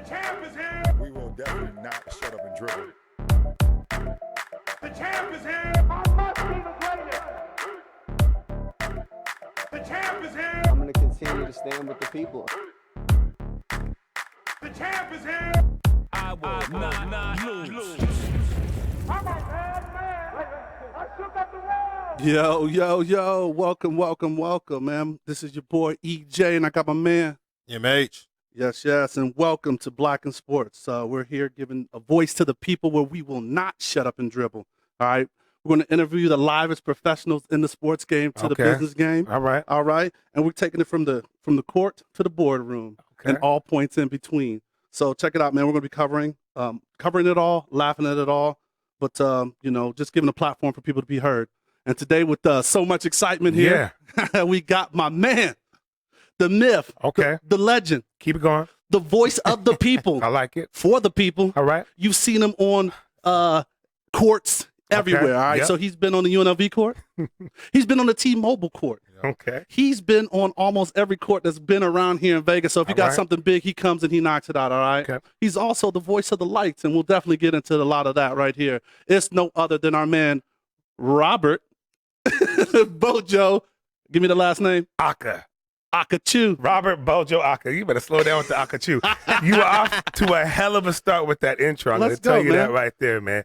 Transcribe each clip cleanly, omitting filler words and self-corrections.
champ is here. We will definitely not shut up and dribble. The champ is here. I must be the greatest. The champ is here. I'm going to continue to stand with the people. The champ is here. I will not lose. I'm a bad man. I shook up the world. Yo, welcome, man. This is your boy EJ, and I got my man. MH. Yes, and welcome to Black in Sports. We're here giving a voice to the people where we will not shut up and dribble, all right? We're going to interview the livest professionals in the sports game to the business game. All right. And we're taking it from the court to the boardroom and all points in between. So check it out, man. We're going to be covering it all, laughing at it all, but, just giving a platform for people to be heard. And today with so much excitement here, we got my man, the myth, the legend. Keep it going. The voice of the people. I like it. For the people. All right. You've seen him on courts everywhere, all right? Yep. So he's been on the UNLV court. He's been on the T-Mobile court. Okay. He's been on almost every court that's been around here in Vegas. So if you got something big, he comes and he knocks it out, all right? Okay. He's also the voice of the lights, and we'll definitely get into a lot of that right here. It's no other than our man, Robert Bojo. Give me the last name. Ackah. Ackah. Robert Bojo Ackah. You better slow down with the Ackah. You are off to a hell of a start with that intro. I'm going to tell you that right there, man.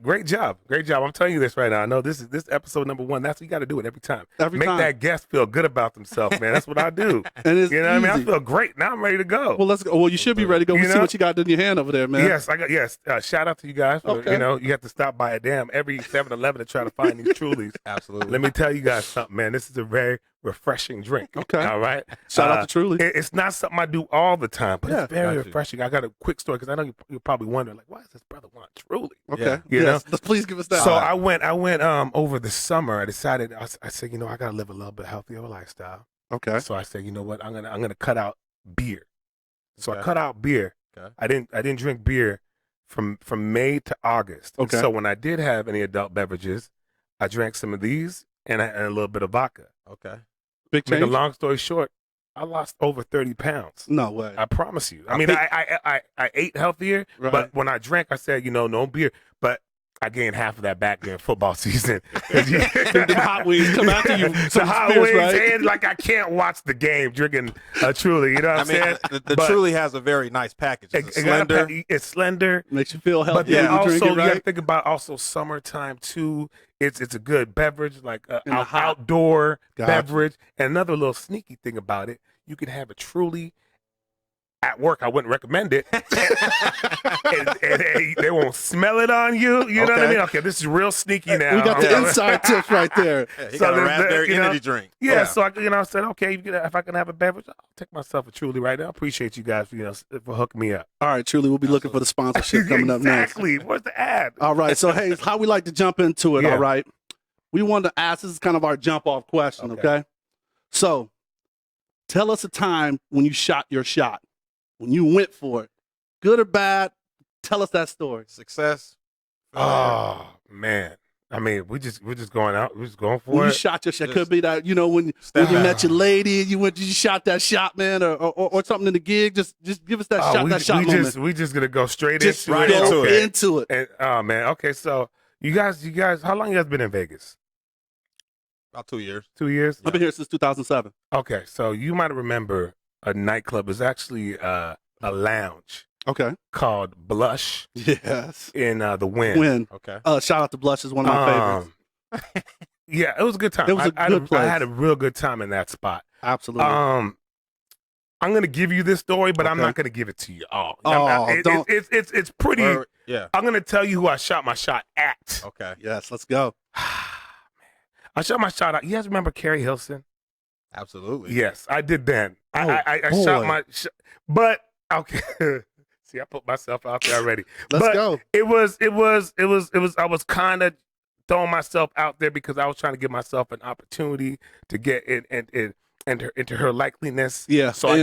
Great job. I'm telling you this right now. I know this is episode number 1. That's what you got to do it every time. Make that guest feel good about themselves, man. That's what I do. And it's you know what I mean? I feel great. Now I'm ready to go. Well, let's go. Well, you should be ready to go. We see what you got in your hand over there, man. Yes, shout out to you guys. For, you have to stop by a damn every 7-Eleven to try to find these Trulies. Absolutely. Let me tell you guys something, man. This is a very refreshing drink. Okay. All right. Shout out to Truly. It's not something I do all the time, but it's very refreshing. I got a quick story because I know you're probably wondering, like, why does this brother want Truly? Okay. You know? Please give us that. So I went over the summer. I decided, I said, I got to live a little bit healthier lifestyle. Okay. So I said, you know what? I'm gonna cut out beer. So I cut out beer. Okay. I didn't drink beer from May to August. Okay. And so when I did have any adult beverages, I drank some of these and a little bit of vodka. Okay. Big Make change. a long story short, I lost over 30 pounds. No way. I promise you. I ate healthier, but when I drank, I said, no beer. But I gained half of that back during football season. The hot wings come after you. The hot wings, right? And like I can't watch the game drinking Truly. You know what I'm saying? The Truly has a very nice package. It's slender. Makes you feel healthy. But then also, drink it, you right? got to think about also summertime too. It's a good beverage, like outdoor beverage. And another little sneaky thing about it, you can have a Truly at work. I wouldn't recommend it. and they won't smell it on you. You know what I mean? Okay, this is real sneaky now. We got the inside tips right there. He got a raspberry energy drink. Yeah, so I said, okay, if I can have a beverage, I'll take myself a Truly right now. I appreciate you guys for hooking me up. All right, Truly, we'll be looking for the sponsorship coming up next. Exactly. Where's the ad? All right, so hey, how we like to jump into it, all right? We wanted to ask, this is kind of our jump-off question, okay? So, tell us a time when you shot your shot, when you went for it. Good or bad, tell us that story. Success. Oh, man. I mean, we're just going out. We're just going for when it. You shot your shot. Could be that, when you met your lady and you shot that shot, man, or something in the gig. Just give us that shot moment. We just going to go straight into it. And, oh, man. Okay, so you guys, how long you guys been in Vegas? About 2 years. 2 years? I've been here since 2007. Okay, so you might remember a nightclub. It's actually a lounge. Okay. Called Blush. Yes. In the Wynn. Okay. Shout out to Blush, is one of my favorites. Yeah, it was a good time. It was a good place. I had a real good time in that spot. Absolutely. I'm gonna give you this story, but I'm not gonna give it to you all. Don't. It's pretty. Yeah. I'm gonna tell you who I shot my shot at. Okay. Yes, let's go. I shot my shot out. You guys remember Carrie Hilson? Absolutely. Yes, I did then. I shot my but okay. See, I put myself out there already. Let's go. It was I was kind of throwing myself out there because I was trying to give myself an opportunity to get into her likeliness. Yeah. So I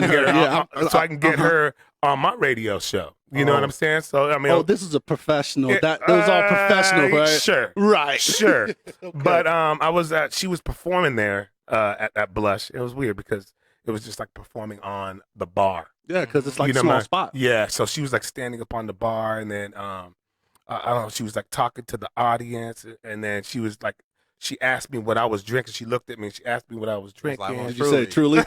can get her on my radio show. You know what I'm saying? So I mean, this is a professional. That was all professional, right? Sure. Right. Sure. Okay. But she was performing there at Blush. It was weird because it was just like performing on the bar. Yeah, because it's like You a know, small spot. Yeah, so she was like standing up on the bar, and then I don't know, she was like talking to the audience, and then she was like, she asked me what I was drinking. She looked at me and she asked me what I was drinking. like, well, Did you say Truly?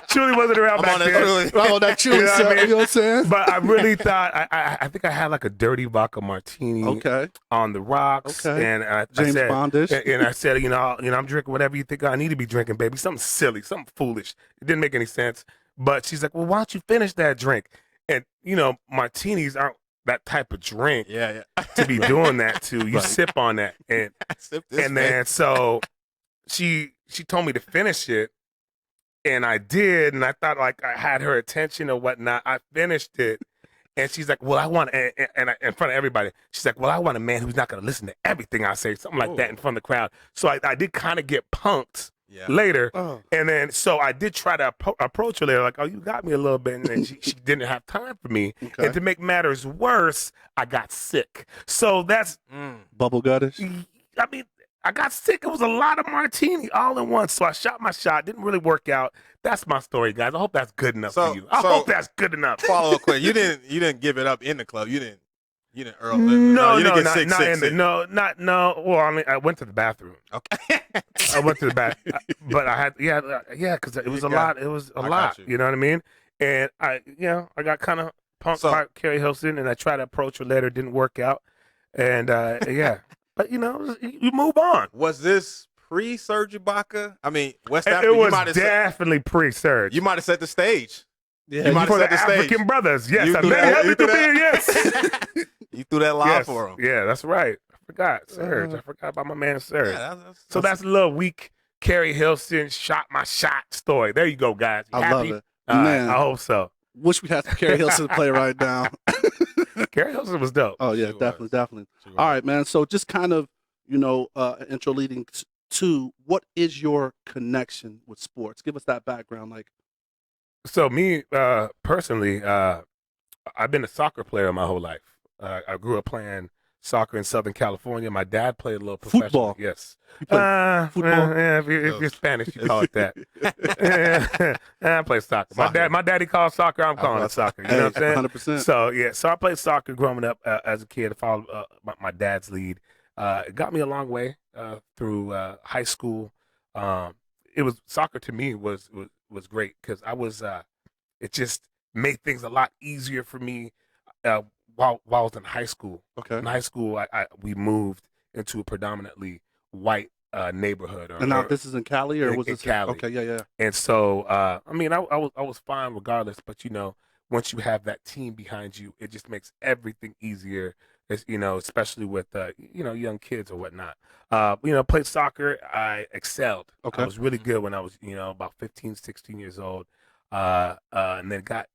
Truly wasn't around back then. Oh, that Truly. You know what I stuff, mean? you know what I'm saying? But I really thought I think I had like a dirty vodka martini Okay. on the rocks, Okay. and I James said, Bondish. and I said, I'm drinking whatever you think I need to be drinking, baby. Something silly, something foolish. It didn't make any sense. But she's like, well, why don't you finish that drink? And martinis aren't that type of drink Yeah. to be doing that to. You Right. sip on that, and Sip this, and then so she told me to finish it, and I did, and I thought like I had her attention or whatnot. I finished it, and she's like, "Well, I want," and in front of everybody, she's like, "Well, I want a man who's not going to listen to everything I say," something like that in front of the crowd. So I did kind of get punked Yeah. later, Oh. and then so I did try to approach her later, like, "Oh, you got me a little bit," and then she didn't have time for me. Okay. And to make matters worse, I got sick. So that's Bubble guttish. I mean, I got sick. It was a lot of martini all in once. So I shot my shot. Didn't really work out. That's my story, guys. I hope that's good enough So- for you. I so- hope that's good enough. Follow up question. You didn't give it up in the club. You didn't earl. No, you didn't get not, sick, not sick, in the, sick. no. Well, I mean, I went to the bathroom. Okay. I went to the bath, but I had, because it was a lot. It was a I lot. got you. You know what I mean? And I got kind of punked So- by Carrie Hilson, and I tried to approach her later. Didn't work out. And but you move on. Was this pre-surgery Baca? I mean, West It Africa. You was might have definitely pre-surge. you might have set the stage. Yeah, You might For have the set the stage. African brothers, yes, You I'm threw very that- happy you to threw be that- yes. You threw that live Yes. for him. Yeah, that's right. I forgot Serge. I forgot about my man Serge. Yeah, So that's a little weak Carrie Hilson shot my shot story. There you go, guys. You I happy? love it. All right, Man. I hope so. Wish we had some Carrie Hilson to play right now. Carrie Hilson was dope. Oh yeah, She was. definitely. She was. All right, man. So just kind of, intro leading to what is your connection with sports? Give us that background. Like, So me personally, I've been a soccer player my whole life. I grew up playing soccer in Southern California. My dad played a little professional. Football. Yes. you play football? Yeah, if you're Spanish, you call it that. I play soccer. My daddy calls soccer. I'm calling it soccer. You know what I'm saying? 100%. So I played soccer growing up as a kid. I followed my dad's lead. It got me a long way through high school. It was soccer to me was great because I was. It just made things a lot easier for me while I was in high school. Okay. In high school, we moved into a predominantly white neighborhood. And now this is in Cali, or was in this Cali. Okay, yeah. And so, I was fine regardless. But once you have that team behind you, it just makes everything easier. Especially with young kids or whatnot. Played soccer. I excelled. Okay. I was really good when I was about 15, 16 years old. And then got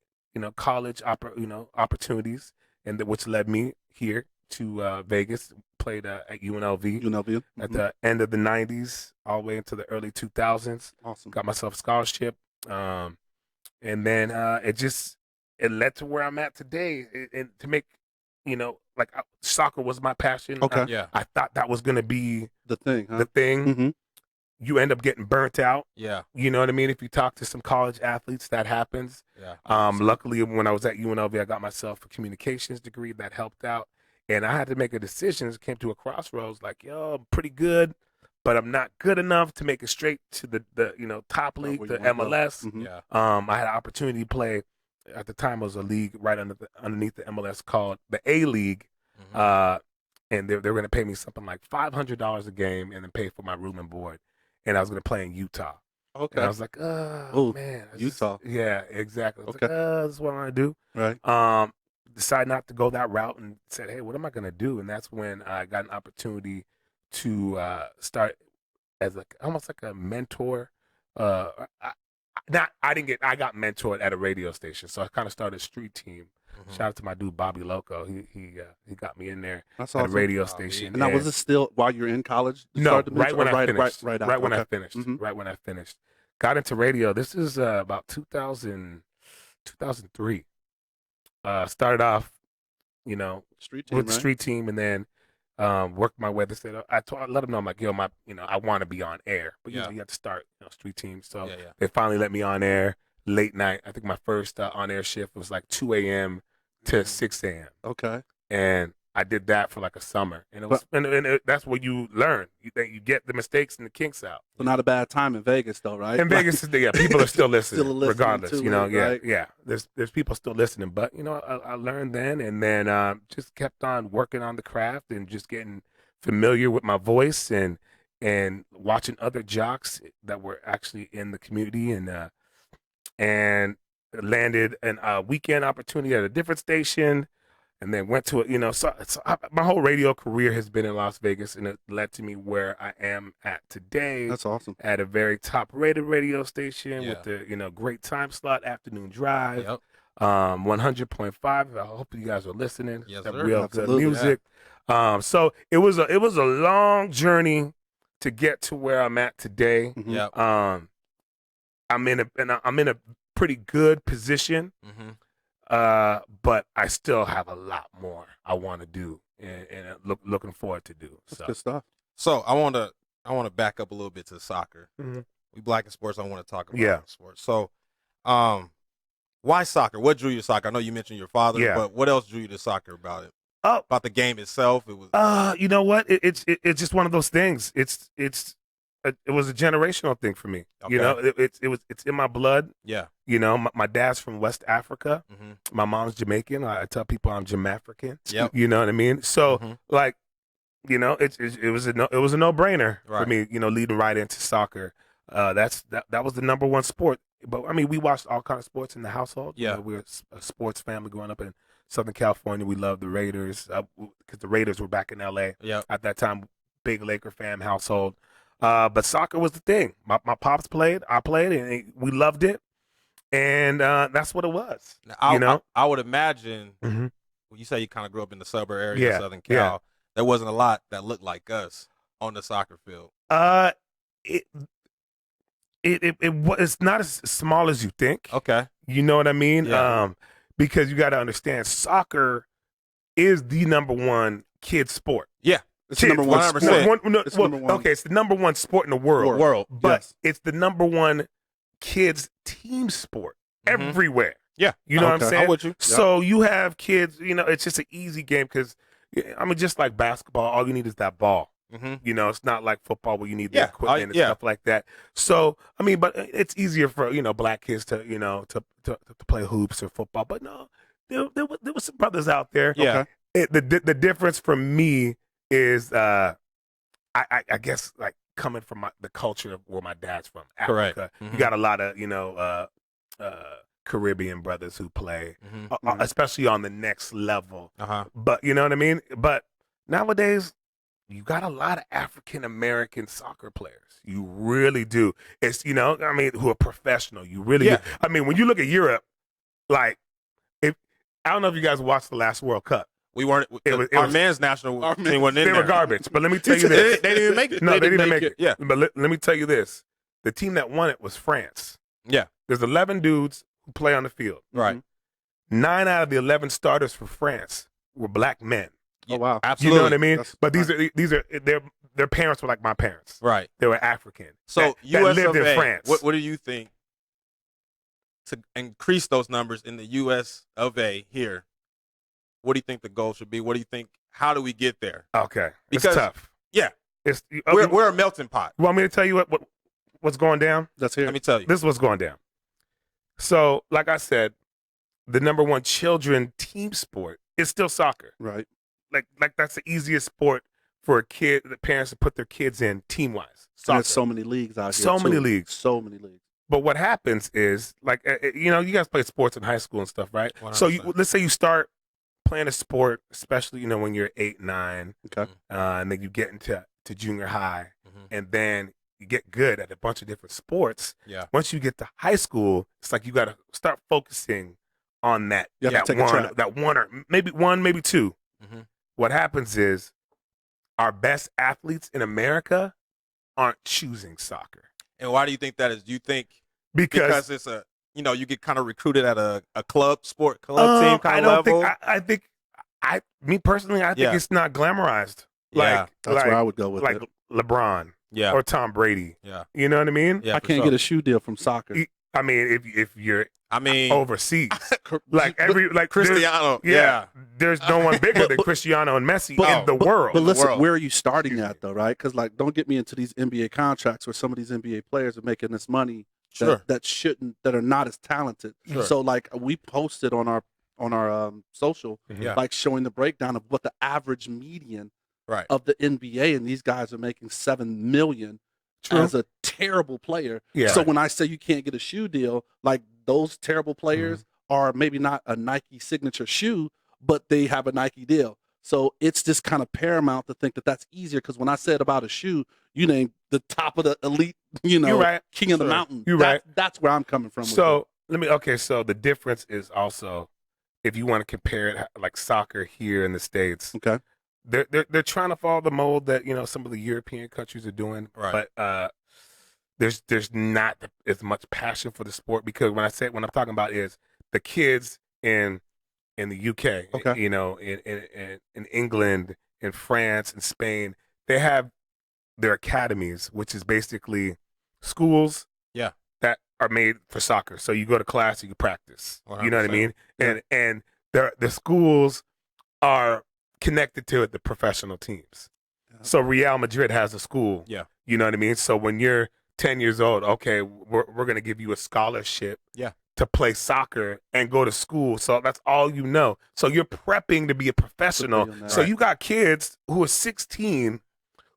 college opportunities, and which led me here to Vegas. Played at UNLV. UNLV. At the end of the 90s, all the way into the early 2000s. Awesome. Got myself a scholarship. And then it led to where I'm at today. And to make, soccer was my passion. Okay. Yeah. I thought that was going to be The thing, huh? the thing. Mm-hmm. You end up getting burnt out. Yeah. You know what I mean? If you talk to some college athletes, that happens. Yeah. Luckily, when I was at UNLV, I got myself a communications degree that helped out. And I had to make a decision. It came to a crossroads like, I'm pretty good, but I'm not good enough to make it straight to the top league, where the you wanna go. MLS. Mhm. Yeah. I had an opportunity to play. At the time, it was a league right underneath the MLS called the A League. Mhm. And they were going to pay me something like $500 a game and then pay for my room and board. And I was going to play in Utah. Okay. And I was like, Ooh, man. Utah. Yeah, exactly. I was Okay. like, this is what I want to do. Right. Decided not to go that route and said, hey, what am I going to do? And that's when I got an opportunity to start as almost like a mentor. I got mentored at a radio station. So I kind of started a street team. Mhm. Shout out to my dude, Bobby Loco. He got me in there That's at a awesome. radio Oh, station. And now, was it still while you're in college? You No, started to right mentor, when or I finished. Right, Right when I okay. finished. Mhm. Right when I finished. Got into radio. This is about 2003. Started off, Street team, with the right? street team, and then worked my way. They said I let them know, I'm like, I want to be on air, but Yeah. you have to start street team. So Yeah. they finally let me on air. late night. I think my first on-air shift was like 2 a.m. to 6 a.m. Okay. And I did that for like a summer, and that's what you learn. You get the mistakes and the kinks out. So not a bad time in Vegas, though, right? In Vegas, yeah, people are still listening, Still listening regardless. to You know, it, yeah, right? yeah. There's people still listening, but you know, I learned then, and then just kept on working on the craft and just getting familiar with my voice and watching other jocks that were actually in the community, and landed a weekend opportunity at a different station. And then went to it, you know. My whole radio career has been in Las Vegas, and it led to me where I am at today. That's awesome. At a very top-rated radio station Yeah. with the great time slot, afternoon drive, Yep. 100.5. I hope you guys are listening. Yes, Got sir. real Absolutely. good music. So it was a long journey to get to where I'm at today. Mhm. Yep. I'm in a pretty good position. Mm-hmm. But I still have a lot more I want to do and looking forward to do. That's So good stuff. So I want to back up a little bit to soccer. Mhm. We black in sports. I want to talk about Yeah. sports. So, why soccer? What drew you to soccer? I know you mentioned your father, Yeah. but what else drew you to soccer about it? Oh. About the game itself? It was. you know what? It's just one of those things. It was a generational thing for me. Okay. You know, it's in my blood. Yeah. You know, my dad's from West Africa. Mm-hmm. My mom's Jamaican. I tell people I'm Jamafrican. Yep. You know what I mean? So Mhm. like, you know, it was a no-brainer for Right. me, you know, leading right into soccer. That was the number one sport. But I mean, we watched all kinds of sports in the household. Yeah. You know, we were a sports family growing up in Southern California. We loved the Raiders because the Raiders were back in LA Yeah. at that time. Big Laker fan household. But soccer was the thing. My pops played, I played, and we loved it. And that's what it was. Now, you know? I would imagine Mhm. when you say you kind of grew up in the suburb area Yeah, of Southern Cal, yeah. there wasn't a lot that looked like us on the soccer field. It's not as small as you think. Okay. You know what I mean? Yeah. Because you got to understand, soccer is the number one kid sport. Yeah. It's the number one 100%. sport. It's number one. Okay, it's the number one sport in the world. World. But Yes. it's the number one kids team sport Mhm. everywhere. Yeah. You know what I'm Okay. saying? I'm with you. So you have kids, you know, it's just an easy game because, I mean, just like basketball, all you need is that ball. Mm-hmm. You know, it's not like football where you need the Yeah. equipment and Yeah. stuff like that. So, I mean, but it's easier for, you know, black kids to, you know, to play hoops or football. But no, there were some brothers out there. Yeah. Okay. The difference for me is, I guess, like coming from the culture of where my dad's from, Correct. Africa. Mhm. You got a lot of, you know, Caribbean brothers who play, Mm-hmm. especially on the next level. Uh-huh. But you know what I mean? But nowadays, you got a lot of African American soccer players. You really do. It's, you know, I mean, who are professional. You really Yeah. do. I mean, when you look at Europe, like, I don't know if you guys watched the last World Cup. We weren't. It our was- men's national our team men's- wasn't in They there. were garbage. But let me tell you they, this. they didn't even make it. No, they didn't make it. Yeah. But let me tell you this. The team that won it was France. Yeah. There's 11 dudes who play on the field. Right. 9 out of the 11 starters for France were black men. Oh wow. Absolutely. You know what I mean? That's- But these are their parents were like my parents. Right. They were African. So that US lived of in A, France. What do you think to increase those numbers in the US of A here? What do you think the goal should be? What do you think? How do we get there? Okay. Because- it's tough. Yeah. It's We're a melting pot. you want me to tell you what's going down? That's here. Let me tell you. This is what's going down. So, like I said, the number one children team sport is still soccer. Right. Like that's the easiest sport for a kid, the parents to put their kids in team wise. And Soccer. there's so many leagues out here. So many too. leagues. So many leagues. But what happens is, like, you know, you guys play sports in high school and stuff, right? 100%. So let's say you start playing a sport, especially, you know, when you're 8, 9, Okay. and then you get into junior high, Mhm. and then you get good at a bunch of different sports. Yeah. Once you get to high school, it's like you got to start focusing on that. You have to take a track. that one, or maybe two. Mhm. What happens is our best athletes in America aren't choosing soccer And why do you think that is? Do you think because it's a, you know, you get kind of recruited at a club team kind I of don't level? think me personally, I think Yeah. it's not glamorized. Yeah. That's like where I would go with like it. LeBron yeah. or Tom Brady. Yeah. You know what I mean? Yeah. I for can't sure. get a shoe deal from soccer. I mean, if you're overseas, like Cristiano, there's no one bigger than Cristiano and Messi in the world. But listen, where are you starting at though, right? Because like, don't get me into these NBA contracts where some of these NBA players are making this money that are not as talented. Sure. So like, we posted on our social, like showing the breakdown of what the average median of the NBA, and these guys are making $7 million. As a terrible player. So when I say you can't get a shoe deal, like those terrible players are maybe not a Nike signature shoe, but they have a Nike deal. So it's just kind of paramount to think that that's easier, because when I said about a shoe, you named the top of the elite, king of the mountain. That's where I'm coming from. So so the difference is also, if you want to compare it like soccer here in the States. Okay. They're trying to follow the mold that some of the European countries are doing, but there's not as much passion for the sport, because when I'm talking about is the kids in the UK, in England, in France, in Spain, they have their academies, which is basically schools that are made for soccer. So you go to class, you can practice. 100%. You know what I mean? And the schools are connected to the professional teams. So Real Madrid has a school. You know what I mean? So when you're 10 years old, okay, we're going to give you a scholarship to play soccer and go to school. So that's all you know. So you're prepping to be a professional. So you got kids who are 16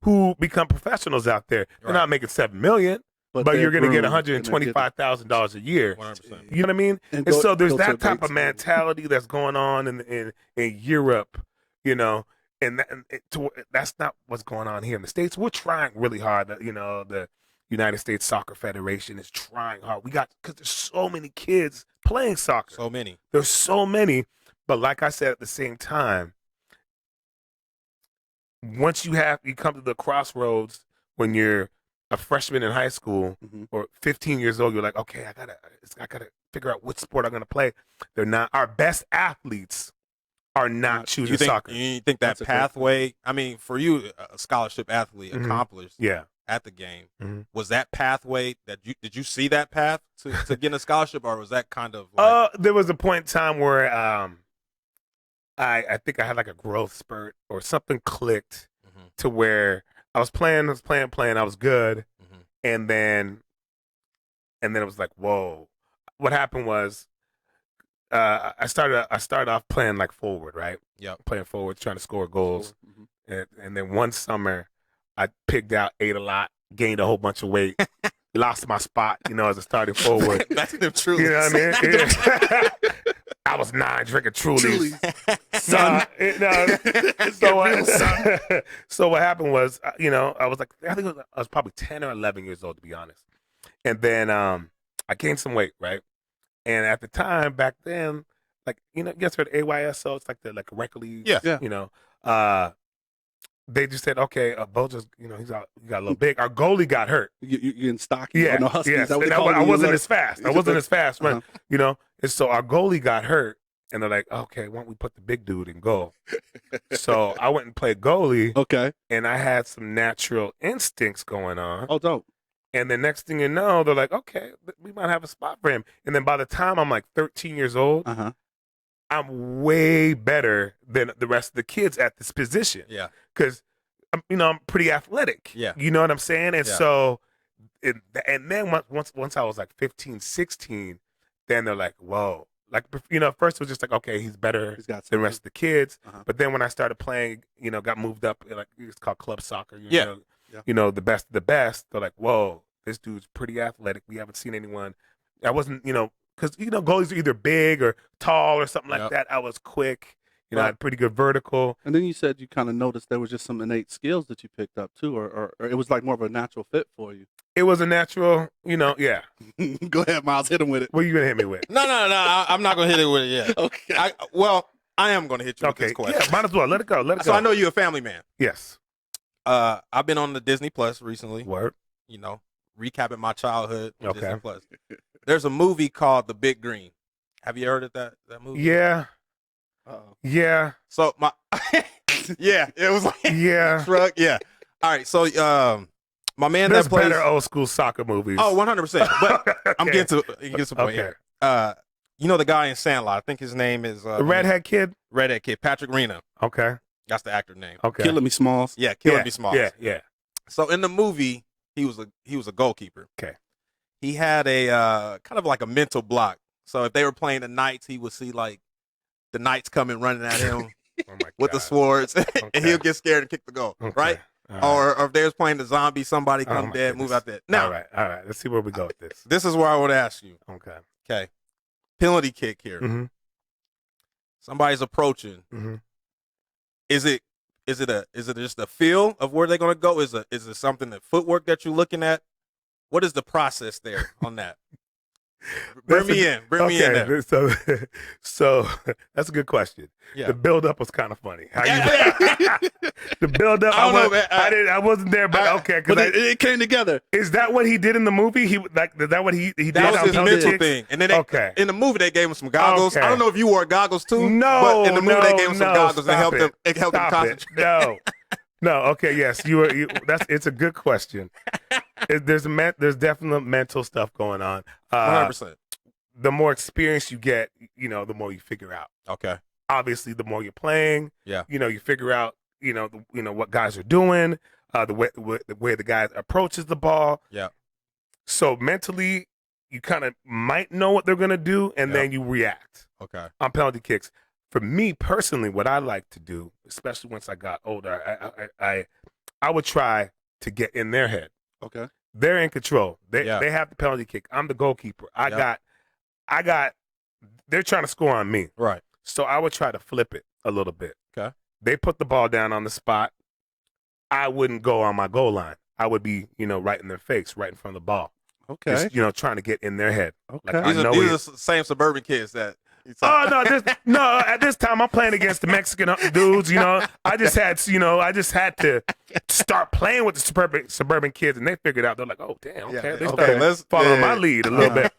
who become professionals out there. They're not making $7 million. But you're going to get $125,000 a year. 100%. You know what I mean? And so there's that type of mentality that's going on in Europe. That's not what's going on here in the States. We're trying really hard. The United States Soccer Federation is trying hard. Because there's so many kids playing soccer. So many. There's so many. But like I said, at the same time, once you come to the crossroads when you're a freshman in high school or 15 years old, you're like, okay, I gotta figure out which sport I'm gonna play. They're not our best athletes. Are not choosing soccer. You think that pathway? I mean, for you, a scholarship athlete accomplished at the game, was that pathway did you see that path to getting a scholarship, or was that kind of like? There was a point in time where I think I had like a growth spurt or something clicked to where I was playing, I was good, and then it was like, whoa. What happened was, I started off playing like forward, right? Yeah, playing forward, trying to score goals, and then one summer I pigged out, ate a lot, gained a whole bunch of weight, lost my spot, as a starting forward. That's the truth. You know what I mean? I was 9 drinking Trulies. So what happened was, I was like, I was probably 10 or 11 years old, to be honest, and then I gained some weight, right? And at the time, back then, like, you guys heard AYSO, it's like the record league. Yeah. They just said, okay, Bojo's, he got a little big. Our goalie got hurt. You in stocky? Yeah. No, Huskies. Yes. And I wasn't as fast. I wasn't as fast, Uh-huh. right? And so our goalie got hurt, and they're like, okay, why don't we put the big dude in goal? So I went and played goalie. Okay. And I had some natural instincts going on. Oh, dope. And the next thing you know, they're like, okay, we might have a spot for him. And then by the time I'm like 13 years old, I'm way better than the rest of the kids at this position. Yeah. Because, I'm pretty athletic. Yeah. You know what I'm saying? And so, and then once I was like 15, 16, then they're like, whoa. Like, first it was just like, okay, he's better than the rest of the kids. But then when I started playing, got moved up, like, it's called club soccer. The best of the best. They're like, whoa, this dude's pretty athletic. We haven't seen anyone. I wasn't, because, goalies are either big or tall or something like that. I was quick. I had pretty good vertical. And then you said you kind of noticed there was just some innate skills that you picked up too, or it was like more of a natural fit for you. It was a natural, yeah. Go ahead, Miles, hit him with it. What are you going to hit me with? No, I'm not going to hit it with it yet. Okay. I am going to hit you with this question. Yeah, might as well. Let it go. So I know you're a family man. Yes. I've been on the Disney Plus recently. Word. Recapping my childhood on Disney Plus. There's a movie called The Big Green. Have you heard of that movie? Yeah. Uh-oh. Yeah. So yeah, it was like yeah. truck. Yeah. All right. So My man There's that plays better old school soccer movies. Oh, 100%. But Okay. I'm getting to the point here. You know the guy in Sandlot? I think his name is the redhead kid. Redhead kid, Patrick Rena. Okay. That's the actor name. Okay. Killing Me Smalls. Yeah, Killing Me Smalls. Yeah. So in the movie, he was a goalkeeper. Okay. He had a kind of like a mental block. So if they were playing the Knights, he would see like the Knights coming running at him with the swords, and he'll get scared and kick the goal, right? Or if they was playing the zombie, somebody come dead, move out there. Now, all right. Let's see where we go with this. This is where I would ask you. Okay. Penalty kick here. Mm-hmm. Somebody's approaching. Mm-hmm. Is it just a feel of where they're gonna go? Is it something that footwork that you're looking at? What is the process there on that? Bring me in there. So that's a good question. Yeah. The build up was kind of funny. The build up, I wasn't there, but okay. But it came together. Is that what he did in the movie? Is that what he did? That was his mental thing. And then in the movie they gave him some goggles. Okay. I don't know if you wore goggles too. No, but in the movie they gave him some goggles and helped him. It helped him concentrate. No. Okay. Yes, it's a good question. There's definite mental stuff going on. 100%. The more experience you get, the more you figure out. Okay. Obviously, the more you're playing, yeah, you figure out, what guys are doing, the way the guy approaches the ball. Yeah. So mentally, you kind of might know what they're gonna do, and then you react. Okay. On penalty kicks. For me personally, what I like to do, especially once I got older, I would try to get in their head. Okay. They're in control. They have the penalty kick. I'm the goalkeeper. I got. They're trying to score on me. Right. So I would try to flip it a little bit. Okay. They put the ball down on the spot. I wouldn't go on my goal line. I would be, right in their face, right in front of the ball. Okay. Just, trying to get in their head. Okay. Like, these are the same suburban kids that. Oh no! At this time I'm playing against the Mexican dudes. I just had to start playing with the suburban kids, and they figured out. They're like, oh damn, okay. They started following my lead a little bit.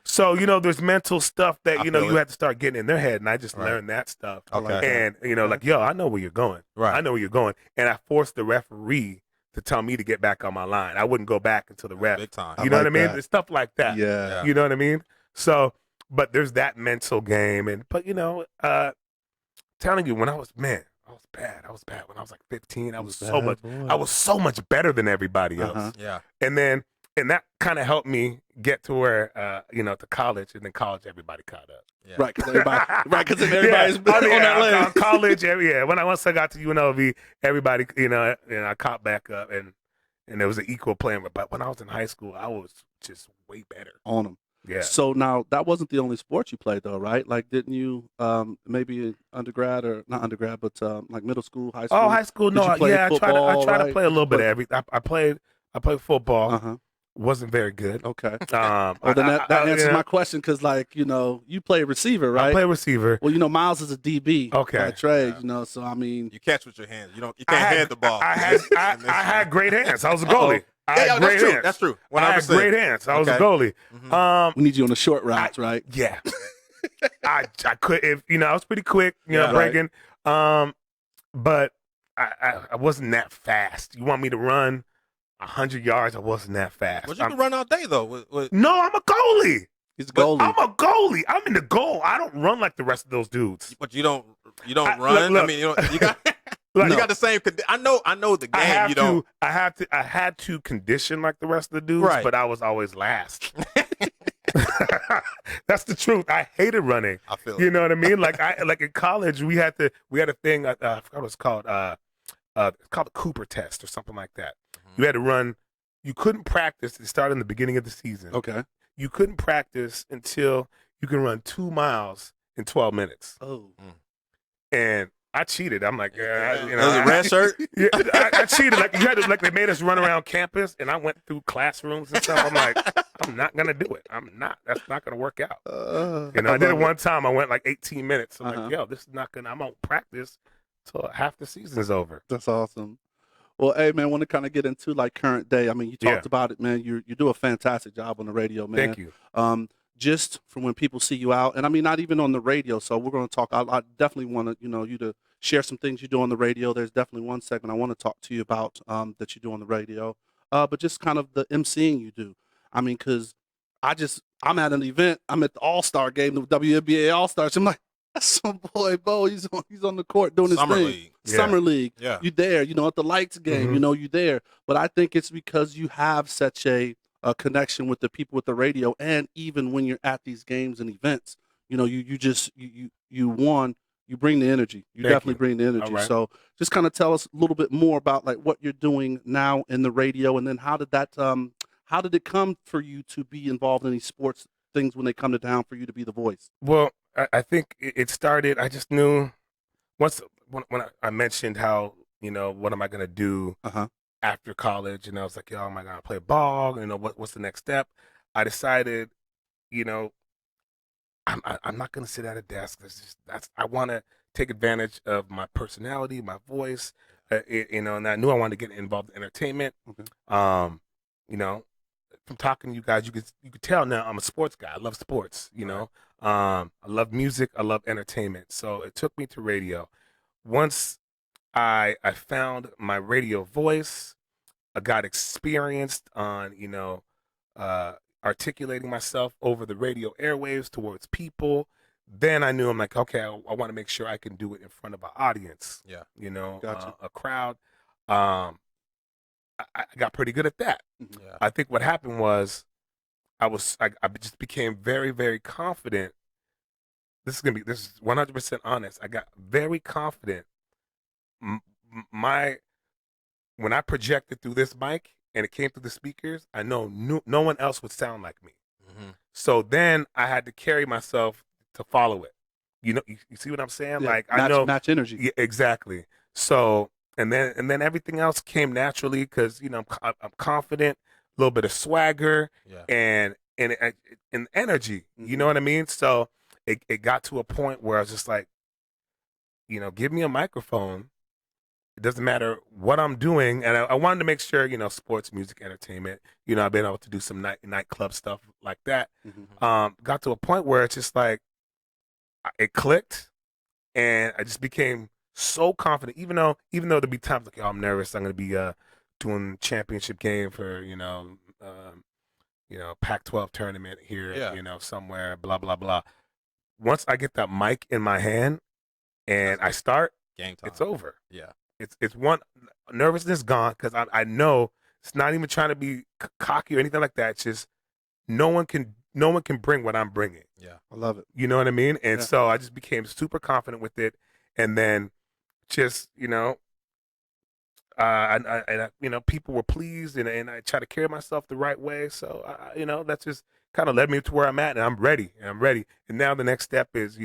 So there's mental stuff that you have to start getting in their head, and I just learned that stuff. Okay. And like, yo, I know where you're going. Right. I know where you're going, and I forced the referee to tell me to get back on my line. I wouldn't go back until the ref. Big time. You know what I mean? It's stuff like that. Yeah. You know what I mean? So. But there's that mental game, but telling you, when I was bad. I was bad when I was like 15. I was so much better than everybody else. Yeah. And that kind of helped me get to where to college, and then college everybody caught up. Yeah. Right, because everybody's on that lane. College, once I got to UNLV, everybody, I caught back up, and there was an equal playing. But when I was in high school, I was just way better on them. Yeah. So now that wasn't the only sport you played though, right? Like, didn't you maybe undergrad or not undergrad, but like middle school, high school? Oh, high school. No, I tried to play a little bit of everything. I played football. Uh-huh. Wasn't very good. Okay. Then that answers my question, because you play receiver, right? I play receiver. Well, Miles is a DB by trade, so I mean, you catch with your hands. You can't hand the ball. I had great hands. I was a goalie. That's true. When I had great hands. I was a goalie. Mm-hmm. We need you on the short routes, right? Yeah. I could, I was pretty quick, breaking. But I wasn't that fast. You want me to run 100 yards? I wasn't that fast. But you can run all day though. No, I'm a goalie. He's a goalie. I'm a goalie. I'm in the goal. I don't run like the rest of those dudes. But you don't run. Look, I mean, you got. You got the same. I know the game. I had to condition like the rest of the dudes, right. But I was always last. That's the truth. I hated running. I feel. You know what I mean? Like in college, we had a thing. I forgot what it's called. It's called the Cooper test or something like that. Mm-hmm. You had to run. You couldn't practice. It started in the beginning of the season. Okay. You couldn't practice until you can run 2 miles in 12 minutes. Oh. And I cheated. I'm like, was it red shirt? Yeah, I cheated. Like they made us run around campus, and I went through classrooms and stuff. I'm like, I'm not gonna do it. I'm not. That's not gonna work out. I did it one time. I went like 18 minutes. I'm like, yo, this is not gonna. I'm gonna practice till half the season is over. That's awesome. Well, hey man, want to kind of get into like current day. I mean, you talked about it, man. You do a fantastic job on the radio, man. Thank you. Just from when people see you out, and I mean, not even on the radio. So we're going to talk. I definitely want to, you to share some things you do on the radio. There's definitely one segment I want to talk to you about that you do on the radio. but just kind of the MCing you do. I mean, because I'm at an event. I'm at the All-Star game, the WNBA All-Stars. I'm like, that's my boy Bo. He's on the court doing his Summer thing. League. Summer League. Yeah. You there, at the Lights game, you there. But I think it's because you have such a connection with the people with the radio, and even when you're at these games and events, you bring the energy. You definitely bring the energy. Right. So just kind of tell us a little bit more about like what you're doing now in the radio, and then how did it come for you to be involved in these sports things when they come to town for you to be the voice? Well, I think it started. I just knew when I mentioned how what am I gonna do after college, and I was like, yo, am I gonna play ball? What's the next step? I decided, I'm not gonna sit at a desk. I want to take advantage of my personality, my voice, and I knew I wanted to get involved in entertainment. Okay. From talking to you guys, you could tell now I'm a sports guy. I love sports. I love music. I love entertainment. So it took me to radio. Once I found my radio voice, I got experienced on articulating myself over the radio airwaves towards people. Then I knew I'm like, okay, I want to make sure I can do it in front of an audience. Yeah, Gotcha. A crowd. I got pretty good at that. Yeah. I think what happened was I just became very, very confident. This is 100% honest. I got very confident. When I projected through this mic and it came through the speakers, I know no one else would sound like me. Mm-hmm. So then I had to carry myself to follow it. You see what I'm saying? Yeah, like I know match energy. Yeah, exactly. So and then everything else came naturally because I'm confident, a little bit of swagger, and energy. Mm-hmm. You know what I mean? So it got to a point where I was just like, give me a microphone. It doesn't matter what I'm doing, and I wanted to make sure sports, music, entertainment. I've been able to do some nightclub stuff like that. Mm-hmm. Got to a point where it's just like it clicked, and I just became so confident, even though there'd be times like, I'm nervous. I'm gonna be doing championship game for Pac-12 tournament here, somewhere, blah blah blah. Once I get that mic in my hand and I start, game time. It's over. Yeah, it's one nervousness gone because I know it's not even trying to be cocky or anything like that. It's just no one can bring what I'm bringing. Yeah, I love it. You know what I mean? And so I just became super confident with it, and then just people were pleased, and I try to carry myself the right way. So that's just kind of led me to where I'm at, and I'm ready. And now the next step is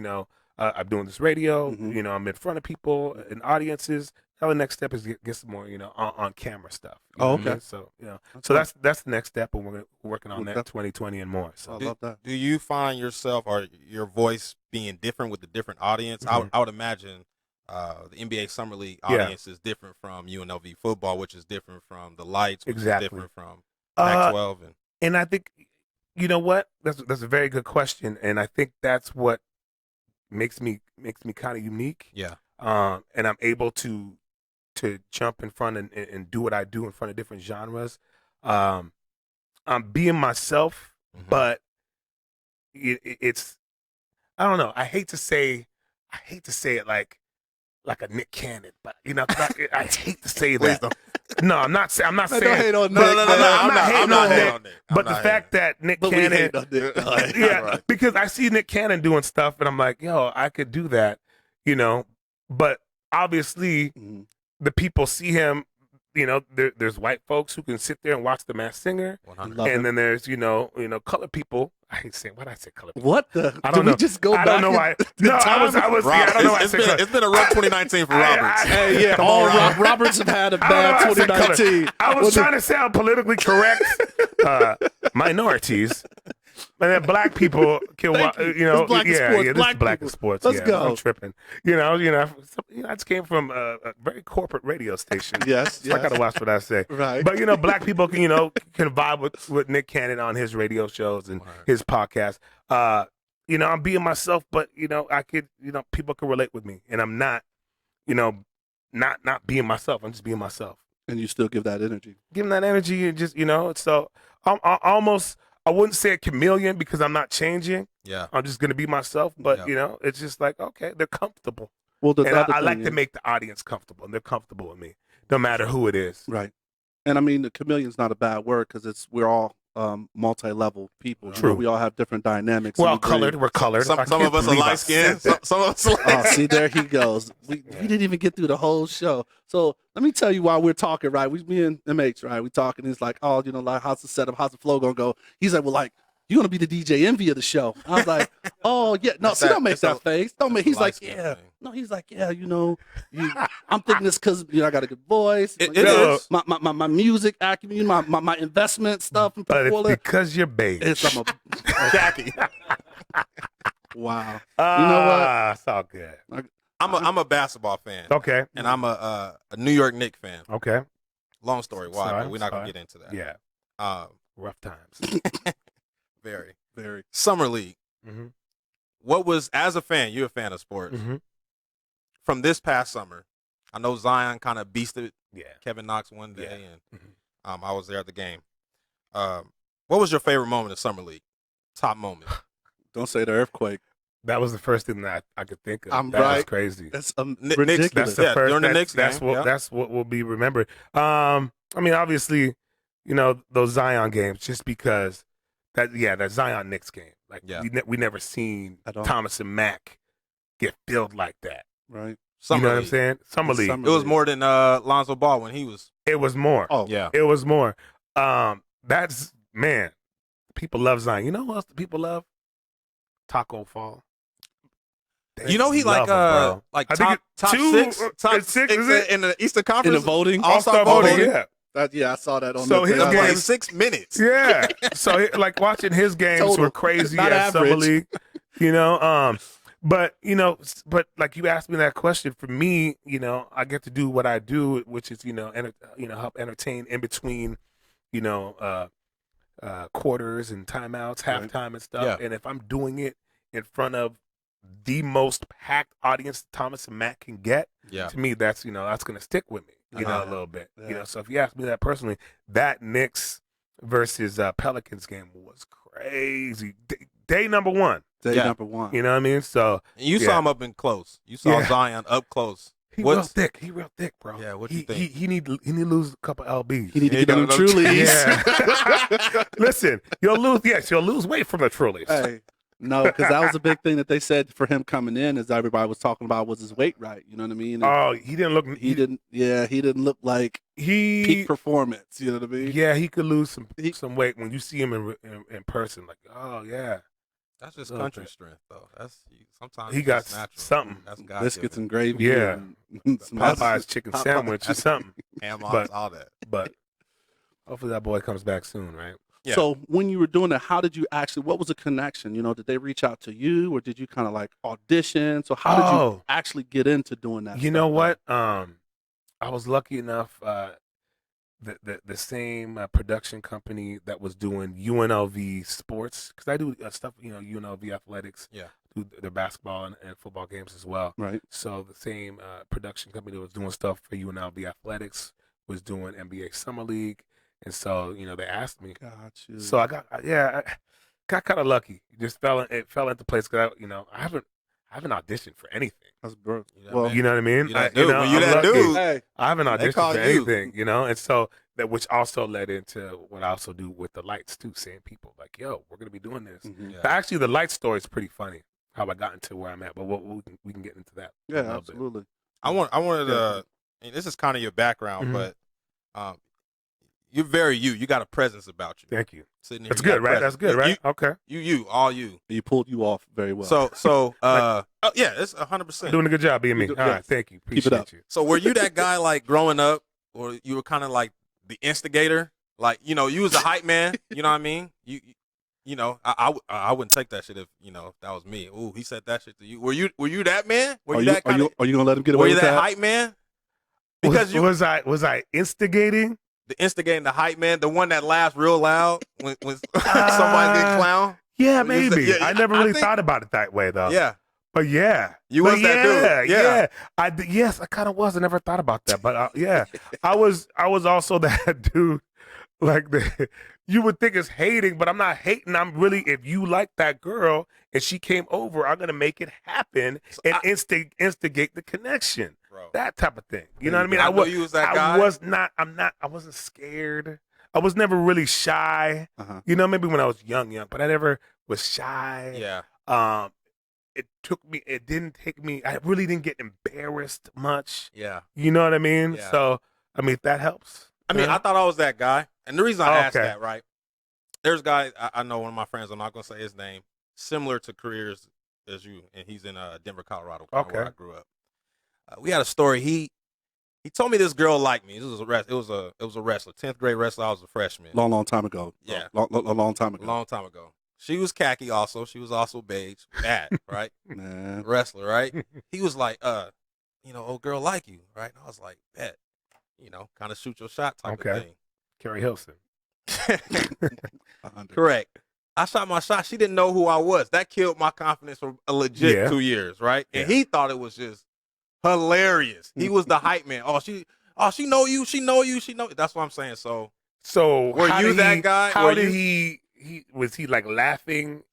I'm doing this radio. Mm-hmm. I'm in front of people and audiences. Now the next step is get some more on camera stuff. Okay. So so that's the next step, and we're working on that 2020 and more. So I love that. Do you find yourself or your voice being different with the different audience? Mm-hmm. I would imagine. The NBA Summer League audience is different from UNLV football, which is different from the Lights, which is different from Pac-12. And I think, what? That's a very good question, and I think that's what makes me kind of unique. Yeah. And I'm able to jump in front and do what I do in front of different genres. I'm being myself, mm-hmm. but it's I don't know. I hate to say it like a Nick Cannon, but I hate to say that. No, I'm not saying. Don't hate on Nick. I'm not hating on Nick. But the fact that Nick Cannon, right. because I see Nick Cannon doing stuff, and I'm like, yo, I could do that, But obviously, the people see him. There's white folks who can sit there and watch The Masked Singer, and then there's colored people. I hate saying what I said. Colored people. What the? I don't know. We just go I back. don't know why. No, I was. Rob, Yeah, I don't know why it's been a rough 2019 for Roberts. Hey, yeah, all Roberts have had a bad 2019. I was trying to sound politically correct. Minorities. But then black people can, black sports. Let's go. I'm tripping. I just came from a very corporate radio station. Yes. So I gotta watch what I say. Right. But black people can vibe with Nick Cannon on his radio shows and his podcast. I'm being myself, but I could, people can relate with me, and I'm not, not being myself. I'm just being myself. And you still give that energy. Give them that energy and just, so I wouldn't say a chameleon because I'm not changing. Yeah. I'm just going to be myself. But, it's just like, okay, they're comfortable. Well, and I like to make the audience comfortable, and they're comfortable with me, no matter who it is. Right. And I mean, the chameleon's not a bad word because we're all multi-level people. True. We all have different dynamics. We're all colored. We're colored. Some of us are light skinned. Some of us are Oh, see, there he goes. We didn't even get through the whole show. So let me tell you why we're talking, right? Me and MH, right? We talking. He's like, oh, like, how's the setup? How's the flow gonna go? He's like, well, like, you're gonna be the DJ Envy of the show. I was like, oh yeah, no, don't make that face. Don't make. He's like, yeah, no, he's like, yeah, I'm thinking this because I got a good voice. It is my music acumen, my investment stuff. But it's because you're beige. I'm a Jackie. Wow. You know what? It's all good. I'm a basketball fan. Okay. And I'm a New York Knicks fan. Okay. Long story why, but we're not gonna get into that. Yeah. Rough times. Very. Very. Summer League. Mm-hmm. What was, as a fan, you're a fan of sports. Mm-hmm. From this past summer, I know Zion kind of beasted Kevin Knox one day, and I was there at the game. What was your favorite moment of Summer League? Top moment. Don't say the earthquake. That was the first thing that I could think of. That was crazy. That's ridiculous. That's the first. During the Knicks game. That's what will be remembered. I mean, obviously, those Zion games, just because that Zion Knicks game. Like we never seen Thomas and Mack get filled like that. Right. You know what I'm saying? Summer League. It was more than Lonzo Ball when he was. It was more. Oh yeah. It was more. That's man. People love Zion. You know who else people love? Taco Fall. He like him, like I top think top six is it? in the Eastern Conference In the voting? All-Star voting. voting. Yeah. I saw that on So the his Like game- 6 minutes. Yeah. So like watching his games Total. were crazy Not at Summer average. League. But like you asked me that question, for me, I get to do what I do, which is help entertain in between, quarters and timeouts, halftime and stuff. Yeah. And if I'm doing it in front of the most packed audience Thomas and Matt can get, to me that's that's gonna stick with me, a little bit. Yeah. So if you ask me that personally, that Knicks versus Pelicans game was crazy. Day number one. Day number one. You know what I mean? So And you saw him up in close. You saw Zion up close. He real thick. He real thick, bro. Yeah, what do you think? He need to lose a couple lbs. He need to get them Trulies. Yeah. Listen, you'll lose weight from the Trulies. Hey, no, because that was a big thing that they said for him coming in, as everybody was talking about, was his weight right. You know what I mean? And he didn't look. he didn't look like peak performance. You know what I mean? Yeah, he could lose some weight when you see him in person. Like, oh yeah, That's just country strength, though. Sometimes he it's got just natural. something. That's Biscuits and gravy. Yeah. And some Popeye's chicken sandwich or something. ham but- hocks, all that. But hopefully that boy comes back soon, right? Yeah. So when you were doing that, how did you actually? What was the connection? Did they reach out to you, or did you kind of like audition? So how did you actually get into doing that? You know what? I was lucky enough. The same production company that was doing UNLV sports, because I do stuff, UNLV athletics. Yeah. Do their basketball and football games as well. Right. So the same production company that was doing stuff for UNLV athletics was doing NBA Summer League, and so they asked me. Got you. So I got kind of lucky. It fell into place because I haven't auditioned for anything. That's bro. Well, You know what I mean? You that dude. When you I'm that lucky. dude. Hey, I haven't They auditioned call for you. anything, and so that, which also led into what I also do with the lights too, saying people like, "Yo, we're gonna be doing this." mhm. Yeah. But actually, the light story is pretty funny how I got into where I'm at, but we can get into that. a Yeah, little bit. absolutely. I wanted Yeah. to. And this is kind of your background, Mhm. but you're very you. You got a presence about you. Thank you. Sitting here, That's you got good, right? presence. That's good, right? Okay. All you. He pulled you off very well. So, yeah, it's 100%. Doing a good job being me. You do- All right, yes. thank you. Keep it Appreciate up. you. So, were you that guy like growing up, or you were kind of like the instigator? Like, you was a hype man. You know what I mean? I wouldn't take that shit if that was me. Ooh, he said that shit to you. Were you that man? Were are you you that kind of? are you gonna let him get Were away you with that that? hype man? Because was I instigating? the instigating the hype man, the one that laughs real loud when somebody's getting clown. Yeah, When you maybe. say- yeah, I never I really think- thought about it that way though. Yeah, But yeah, You was that dude. Yeah. Yes, I kind of was. I never thought about that, but yeah, I was also that dude. Like you would think it's hating, but I'm not hating. I'm really, if you like that girl and she came over, I'm gonna make it happen and instigate the connection. Bro. That type of thing. You know what I mean? I know you was that guy. I wasn't scared. I was never really shy. You know, maybe when I was young, but I never was shy. Yeah. It didn't take me, I really didn't get embarrassed much. Yeah. You know what I mean? Yeah. So, I mean, if that helps. I mean, I thought I was that guy. And the reason I asked that, right? There's a guy, I know one of my friends, I'm not going to say his name, similar to careers as you, and he's in Denver, Colorado, where I grew up. We had a story. He told me this girl liked me. It was a wrestler, 10th grade wrestler. I was a freshman. Long time ago. Yeah. A long time ago. Long time ago. She was khaki also. She was also beige. Bad, right? Man. Wrestler, right? He was like, old girl like you, right? And I was like, bet. Kind of shoot your shot type of thing. Kerry Hilson. Correct. I shot my shot. She didn't know who I was. That killed my confidence for a legit 2 years, right? And he thought it was just hilarious. He was the hype man. She know you. She know you. She know. That's what I'm saying. So were you that guy? How did he was he like laughing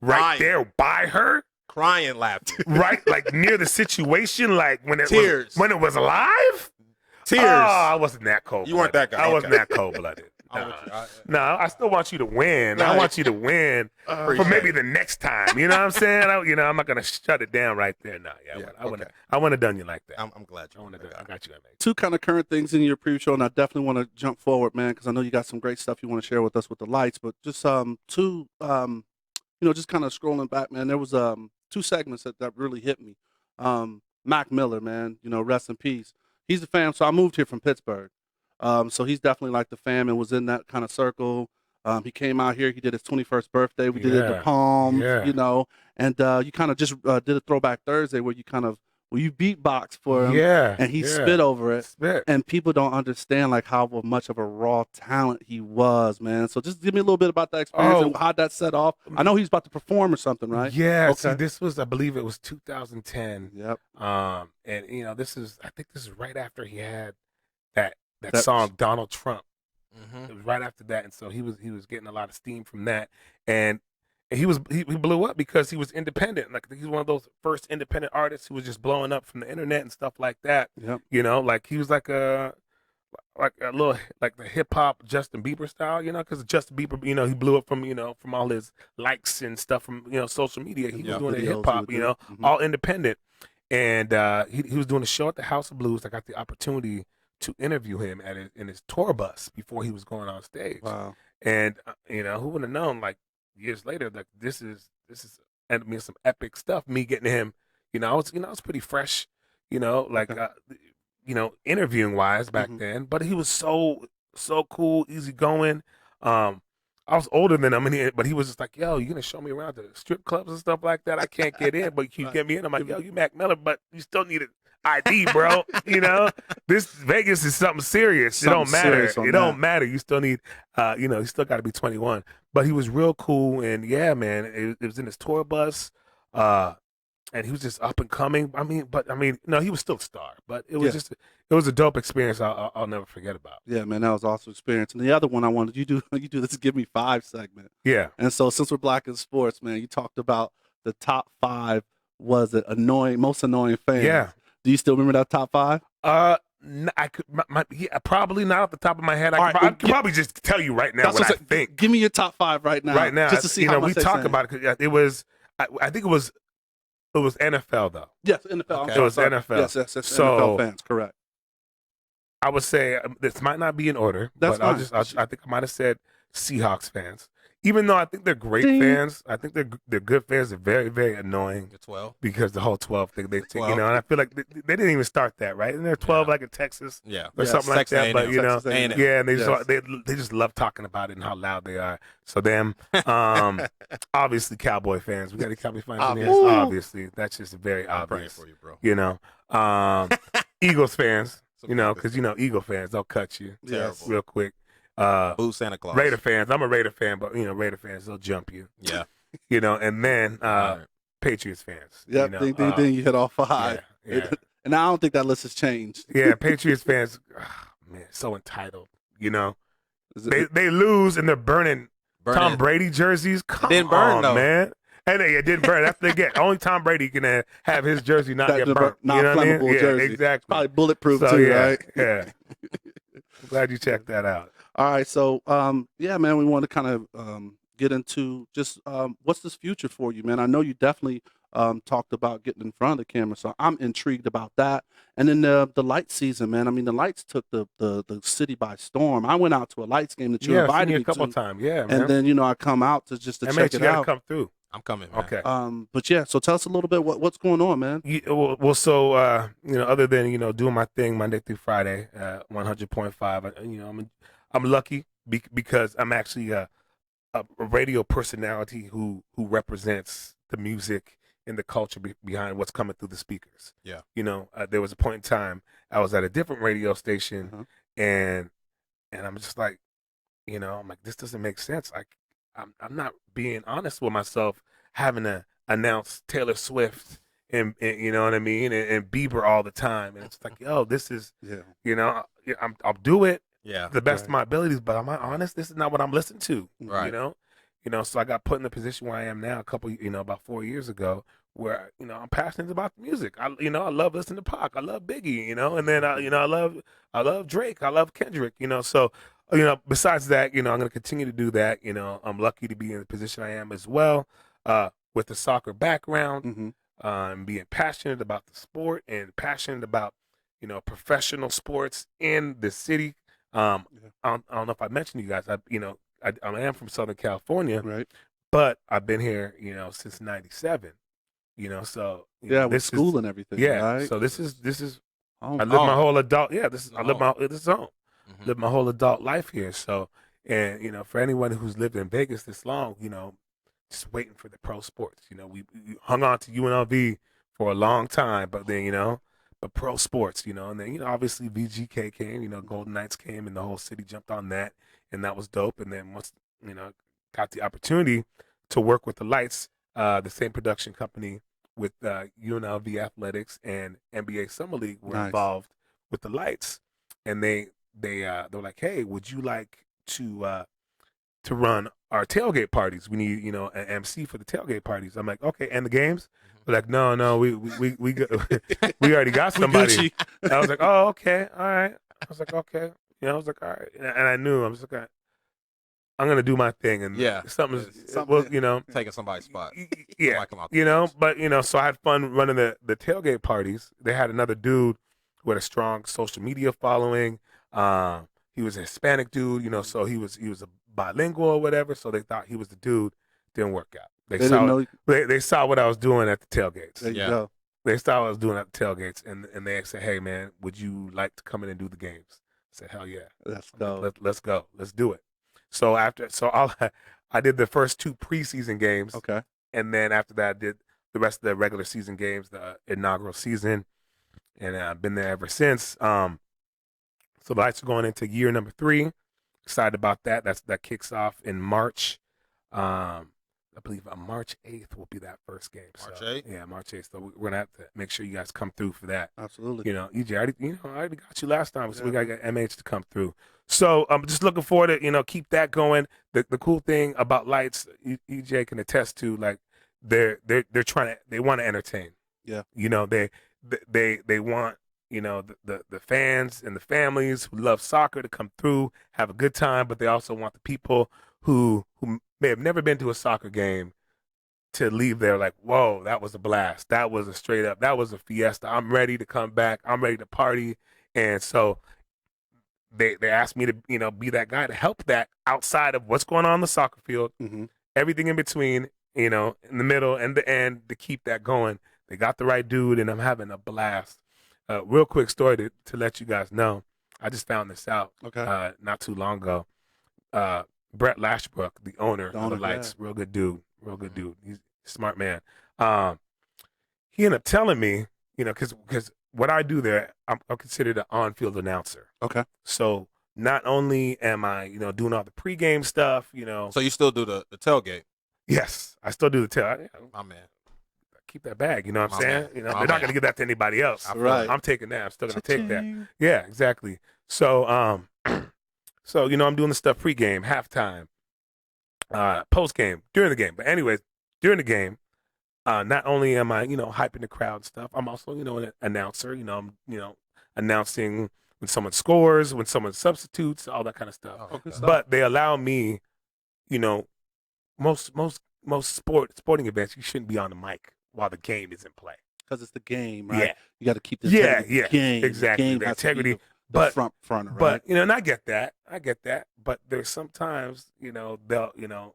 right there by her? Crying, laughing. Right? Like near the situation, like when it was alive? Tears. Oh, I wasn't that cold. You weren't that guy. I wasn't that cold blooded. No, I still want you to win. I want you to win for maybe the next time. You know what I'm saying? I'm not gonna shut it down right there. No, I wouldn't have done you like that. I'm glad you. I got you. Two kind of current things in your preview show, and I definitely want to jump forward, man, because I know you got some great stuff you want to share with us with the lights. But just two, just kind of scrolling back, man. There was two segments that really hit me. Mac Miller, man, rest in peace. He's a fan, so I moved here from Pittsburgh. So he's definitely like the fam and was in that kind of circle. He came out here. He did his 21st birthday. We did it at the Palms, and you kind of just did a Throwback Thursday where you beatbox for him, and he spit over it. And people don't understand like how much of a raw talent he was, man. So just give me a little bit about that experience and how that set off. I know he's about to perform or something, right? Yeah. Okay. See, this was, I believe it was 2010. Yep. And I think this is right after he had that song Donald Trump. Mm-hmm. It was right after that, and so he was getting a lot of steam from that, and he blew up because he was independent. Like he's one of those first independent artists who was just blowing up from the internet and stuff like that. Yep. Like he was like a little like the hip hop Justin Bieber style, because Justin Bieber, he blew up from all his likes and stuff from social media. He was doing hip hop, all independent, and he was doing a show at the House of Blues. I got the opportunity to interview him in his tour bus before he was going on stage. Wow. And who would have known, like years later, that this is some epic stuff. Me getting him, I was pretty fresh, interviewing wise back then. But he was so cool, easygoing. I was older than him, but he was just like, "Yo, you gonna show me around the strip clubs and stuff like that? I can't get in, but you get me in." I'm like, "Yo, you Mac Miller, but you still need an ID, bro. This Vegas is something serious. It don't matter. It don't matter. You still need, you still got to be 21." But he was real cool, and yeah, man, it was in his tour bus, and he was just up and coming. No, he was still a star, but it was it was a dope experience. I'll never forget about. Yeah, man, that was awesome experience. And the other one I wanted you do this Give Me 5 segment. Yeah. And so since we're Black in sports, man, you talked about the top 5 was it most annoying fans. Yeah. Do you still remember that top 5? I could, probably not off the top of my head. I could probably just tell you right now what I think. Give me your top 5 right now. Right now, just to see how much we talk about it. It was, I think it was NFL though. Yes, NFL. Okay. It was NFL. Yes. So, NFL fans, correct. I would say this might not be in order, but I think I might have said Seahawks fans. Even though I think they're great fans, I think they're good fans. They're very, very annoying. The 12? Because the whole 12 thing they take, and I feel like they didn't even start that, right? And they're 12 like in Texas, or something like that. But and they just love talking about it and how loud they are. So them, obviously Cowboy fans. We got any Cowboy fans in here? Obviously, that's just very obvious. I'm praying for you, bro. Eagles fans, because Eagle fans they'll cut you real quick. Boo Santa Claus. Raider fans. I'm a Raider fan, but Raider fans they'll jump you. Yeah. And then Patriots fans. Yep. You know? Then you hit all five. Yeah. And I don't think that list has changed. Yeah, Patriots fans, man, so entitled. You know, Is it- they lose and they're burning Tom Brady jerseys. Come didn't burn, on, though. man. And it didn't burn. That's what they get. Only Tom Brady can have his jersey not get burnt. Not You know what I mean? flammable Yeah, jersey. exactly. Probably bulletproof So, too, yeah, right? Yeah. I'm glad you checked that out. All right, so yeah, man, we want to kind of get into just what's this future for you, man? I know you definitely talked about getting in front of the camera, so I'm intrigued about that. And then the light season, man. I mean, the lights took the city by storm. I went out to a lights game that you Yeah, I've invited seen you me a couple to, times. Yeah, man. and then I come out to just to Man, check you it gotta out. come through. I'm coming, man. Okay. But yeah, so tell us a little bit what's going on, man. Well, so other than doing my thing Monday through Friday, 100.5. I'm lucky because I'm actually a radio personality who represents the music and the culture behind what's coming through the speakers. Yeah. There was a point in time I was at a different radio station, and I'm just like, I'm like, this doesn't make sense. I'm not being honest with myself, having to announce Taylor Swift and you know what I mean, and Bieber all the time, and it's like, yo, this is, I'll do it, the best of my abilities, but am I honest? This is not what I'm listening to, Right. So I got put in the position where I am now about 4 years ago, where I'm passionate about the music. I love listening to Pac. I love Biggie, and then I love Drake. I love Kendrick, so. Besides that, I'm going to continue to do that. I'm lucky to be in the position I am as well, with a soccer background, and being passionate about the sport and passionate about, professional sports in the city. I don't know if I mentioned to you guys, I am from Southern California, Right. but I've been here, since '97. So Yeah, with this school and everything. yeah. Right? So this is Oh, I live my whole adult. Yeah, this is home. Mhm. Live my whole adult life here. So, and for anyone who's lived in Vegas this long, just waiting for the pro sports. We hung on to UNLV for a long time, but then but pro sports, and then obviously VGK came, Golden Knights came, and the whole city jumped on that, and that was dope. And then once got the opportunity to work with the Lights, the same production company with UNLV Athletics and NBA Summer League were involved with the Lights, and they were like, hey, would you like to run our tailgate parties? We need an MC for the tailgate parties. I'm like, okay, and the games? They're like, no, we we already got somebody. And I was like, oh, okay, all right. I was like, okay, I was like, all right, and I knew I was like, I'm gonna do my thing, and Taking somebody's spot. Yeah, Somebody come out but so I had fun running the tailgate parties. They had another dude who had a strong social media following. He was a Hispanic dude, so he was a bilingual or whatever. So they thought he was the dude. Didn't work out. They saw what I was doing at the tailgates. There you go. They saw what I was doing at the tailgates, and they said, "Hey, man, would you like to come in and do the games?" I said, "Hell yeah, Let's go. let's go, let's do it." So I did the first 2 preseason games. Okay. And then after that, I did the rest of the regular season games, the inaugural season, and I've been there ever since. So the Lights are going into year number 3. Excited about that. That kicks off in March. I believe on March 8th will be that first game. March 8th? Yeah, March 8th. So we're gonna have to make sure you guys come through for that. Absolutely. EJ, I already got you last time, so we gotta get MH to come through. So I'm just looking forward to keep that going. The cool thing about Lights, EJ can attest to, like they want to entertain. Yeah. They want the fans and the families who love soccer to come through, have a good time, but they also want the people who may have never been to a soccer game to leave there like, whoa, that was a blast. That was that was a fiesta. I'm ready to come back. I'm ready to party. And so they asked me to, be that guy to help that outside of what's going on the soccer field, everything in between, in the middle and the end, to keep that going. They got the right dude, and I'm having a blast. Real quick story to let you guys know. I just found this out not too long ago. Brett Lashbrook, the owner of the Lights, real good dude. He's a smart man. He ended up telling me, because what I do there, I'm considered an on-field announcer. Okay. So not only am I, doing all the pregame stuff, So you still do the tailgate? Yes, I still do the tailgate. My man. keep that bag. You know what I'm My saying? man. You know, My they're not man. going to give that to anybody else. Right. I'm taking that. I'm still going to take that. Cha-ching. Yeah, exactly. So, so you know, I'm doing the stuff pregame, halftime, post-game, during the game. But anyways, during the game, not only am I, you know, hyping the crowd and stuff, I'm also, you know, an announcer. You know, I'm, you know, announcing when someone scores, when someone substitutes, all that kind of stuff. Oh, okay. But they allow me, you know, most sporting events, you shouldn't be on the mic while the game is in play. Because it's the game, right? Yeah. You got to keep the Yeah, integrity yeah, of the game. exactly. The game The has to be integrity, the but- front, right? But you know, and I get that. But there's sometimes, you know, they'll, you know,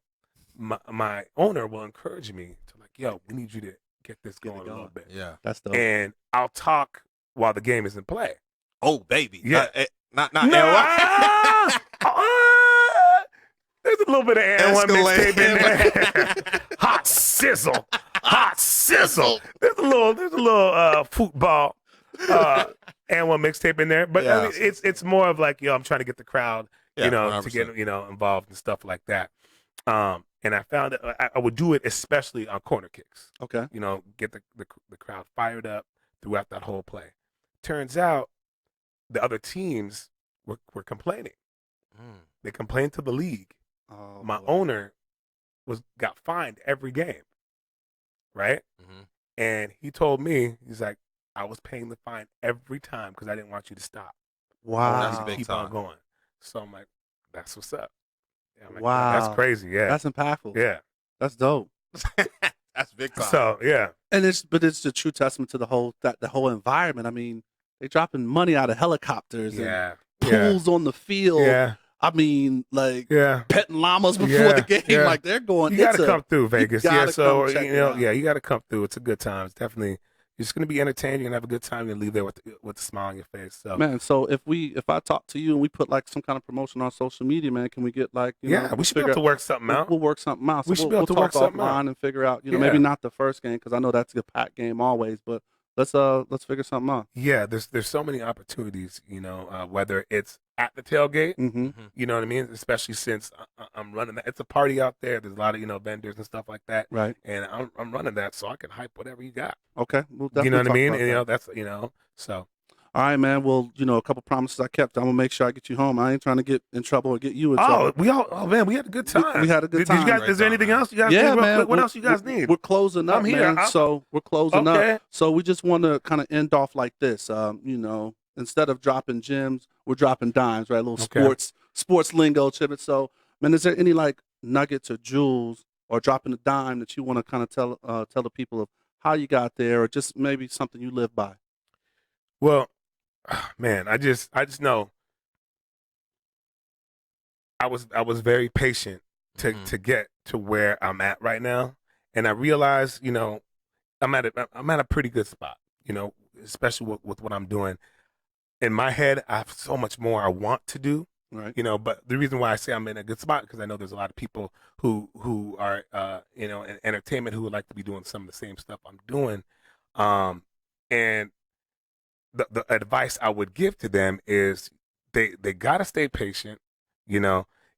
my owner will encourage me to like, yo, we need you to get this Get it going a going. little bit. Yeah. That's the And I'll talk while the game is in play. Oh, baby. Yeah. Not Nah! NY. There's a little bit of and one Escalade. mixtape in there. Hot sizzle. There's a little football and one mixtape in there. But I mean, it's more of like, yo, I'm trying to get the crowd, Yeah, you know, 100%. to get, you know, involved and stuff like that. And I found that I would do it especially on corner kicks. Okay. You know, get the crowd fired up throughout that whole play. Turns out the other teams were complaining. Mm. They complained to the league. Oh, My boy. owner got fined every game, right? Mhm. And he told me, he's like, I was paying the fine every time because I didn't want you to stop. I Wow. wanted That's you to big keep time. on going. So I'm like, that's what's up. Yeah, I'm like, Wow. that's crazy. Yeah, That's impactful. yeah. That's dope. That's big time. So yeah, And it's the true testament to the whole environment. I mean, they dropping money out of helicopters yeah, and yeah, pools on the field. yeah, I mean, like yeah. petting llamas before Yeah, the game. yeah. Like they're going. You got it's to a- come through Vegas. Yeah, gotta so come check you it know, out. yeah, you got to come through. It's a good time. It's definitely. You're just gonna be entertained. You're gonna have a good time. You're gonna leave there with a smile on your face. So Man, so if I talk to you and we put like some kind of promotion on social media, man, can we get like yeah, we should be able to work something out. We'll work something out. So We should be we'll able to talk work something out. offline and figure out. You know, Yeah. maybe not the first game because I know that's a packed game always, but let's figure something out. Yeah, there's so many opportunities. You know, whether it's at the tailgate, Mm-hmm. you know what I mean. Especially since I'm running that. It's a party out there. There's a lot of vendors and stuff like that. Right. And I'm running that, so I can hype whatever you got. Okay. We'll definitely You know what I talk mean? about And, that. that's so. All right, man. Well, a couple promises I kept. I'm gonna make sure I get you home. I ain't trying to get in trouble or get you in trouble. Man, we had a good time. We had a good Did time. you guys? Great Is there time, anything man. else you guys Yeah, need? Real man. quick? What We're- else you guys need? We're closing up, I'm here. man. So we're closing Okay. up. So we just want to kind of end off like this. Instead of dropping gems, we're dropping dimes, right? A little Okay. sports lingo, Chibit. So, man, is there any like nuggets or jewels or dropping a dime that you want to kind of tell the people of how you got there, or just maybe something you live by? Well, man, I just know I was very patient to get to where I'm at right now, and I realized, I'm at a pretty good spot, especially with what I'm doing. In my head, I have so much more I want to do, Right. but the reason why I say I'm in a good spot because I know there's a lot of people who are in entertainment who would like to be doing some of the same stuff I'm doing, and the advice I would give to them is they gotta stay patient.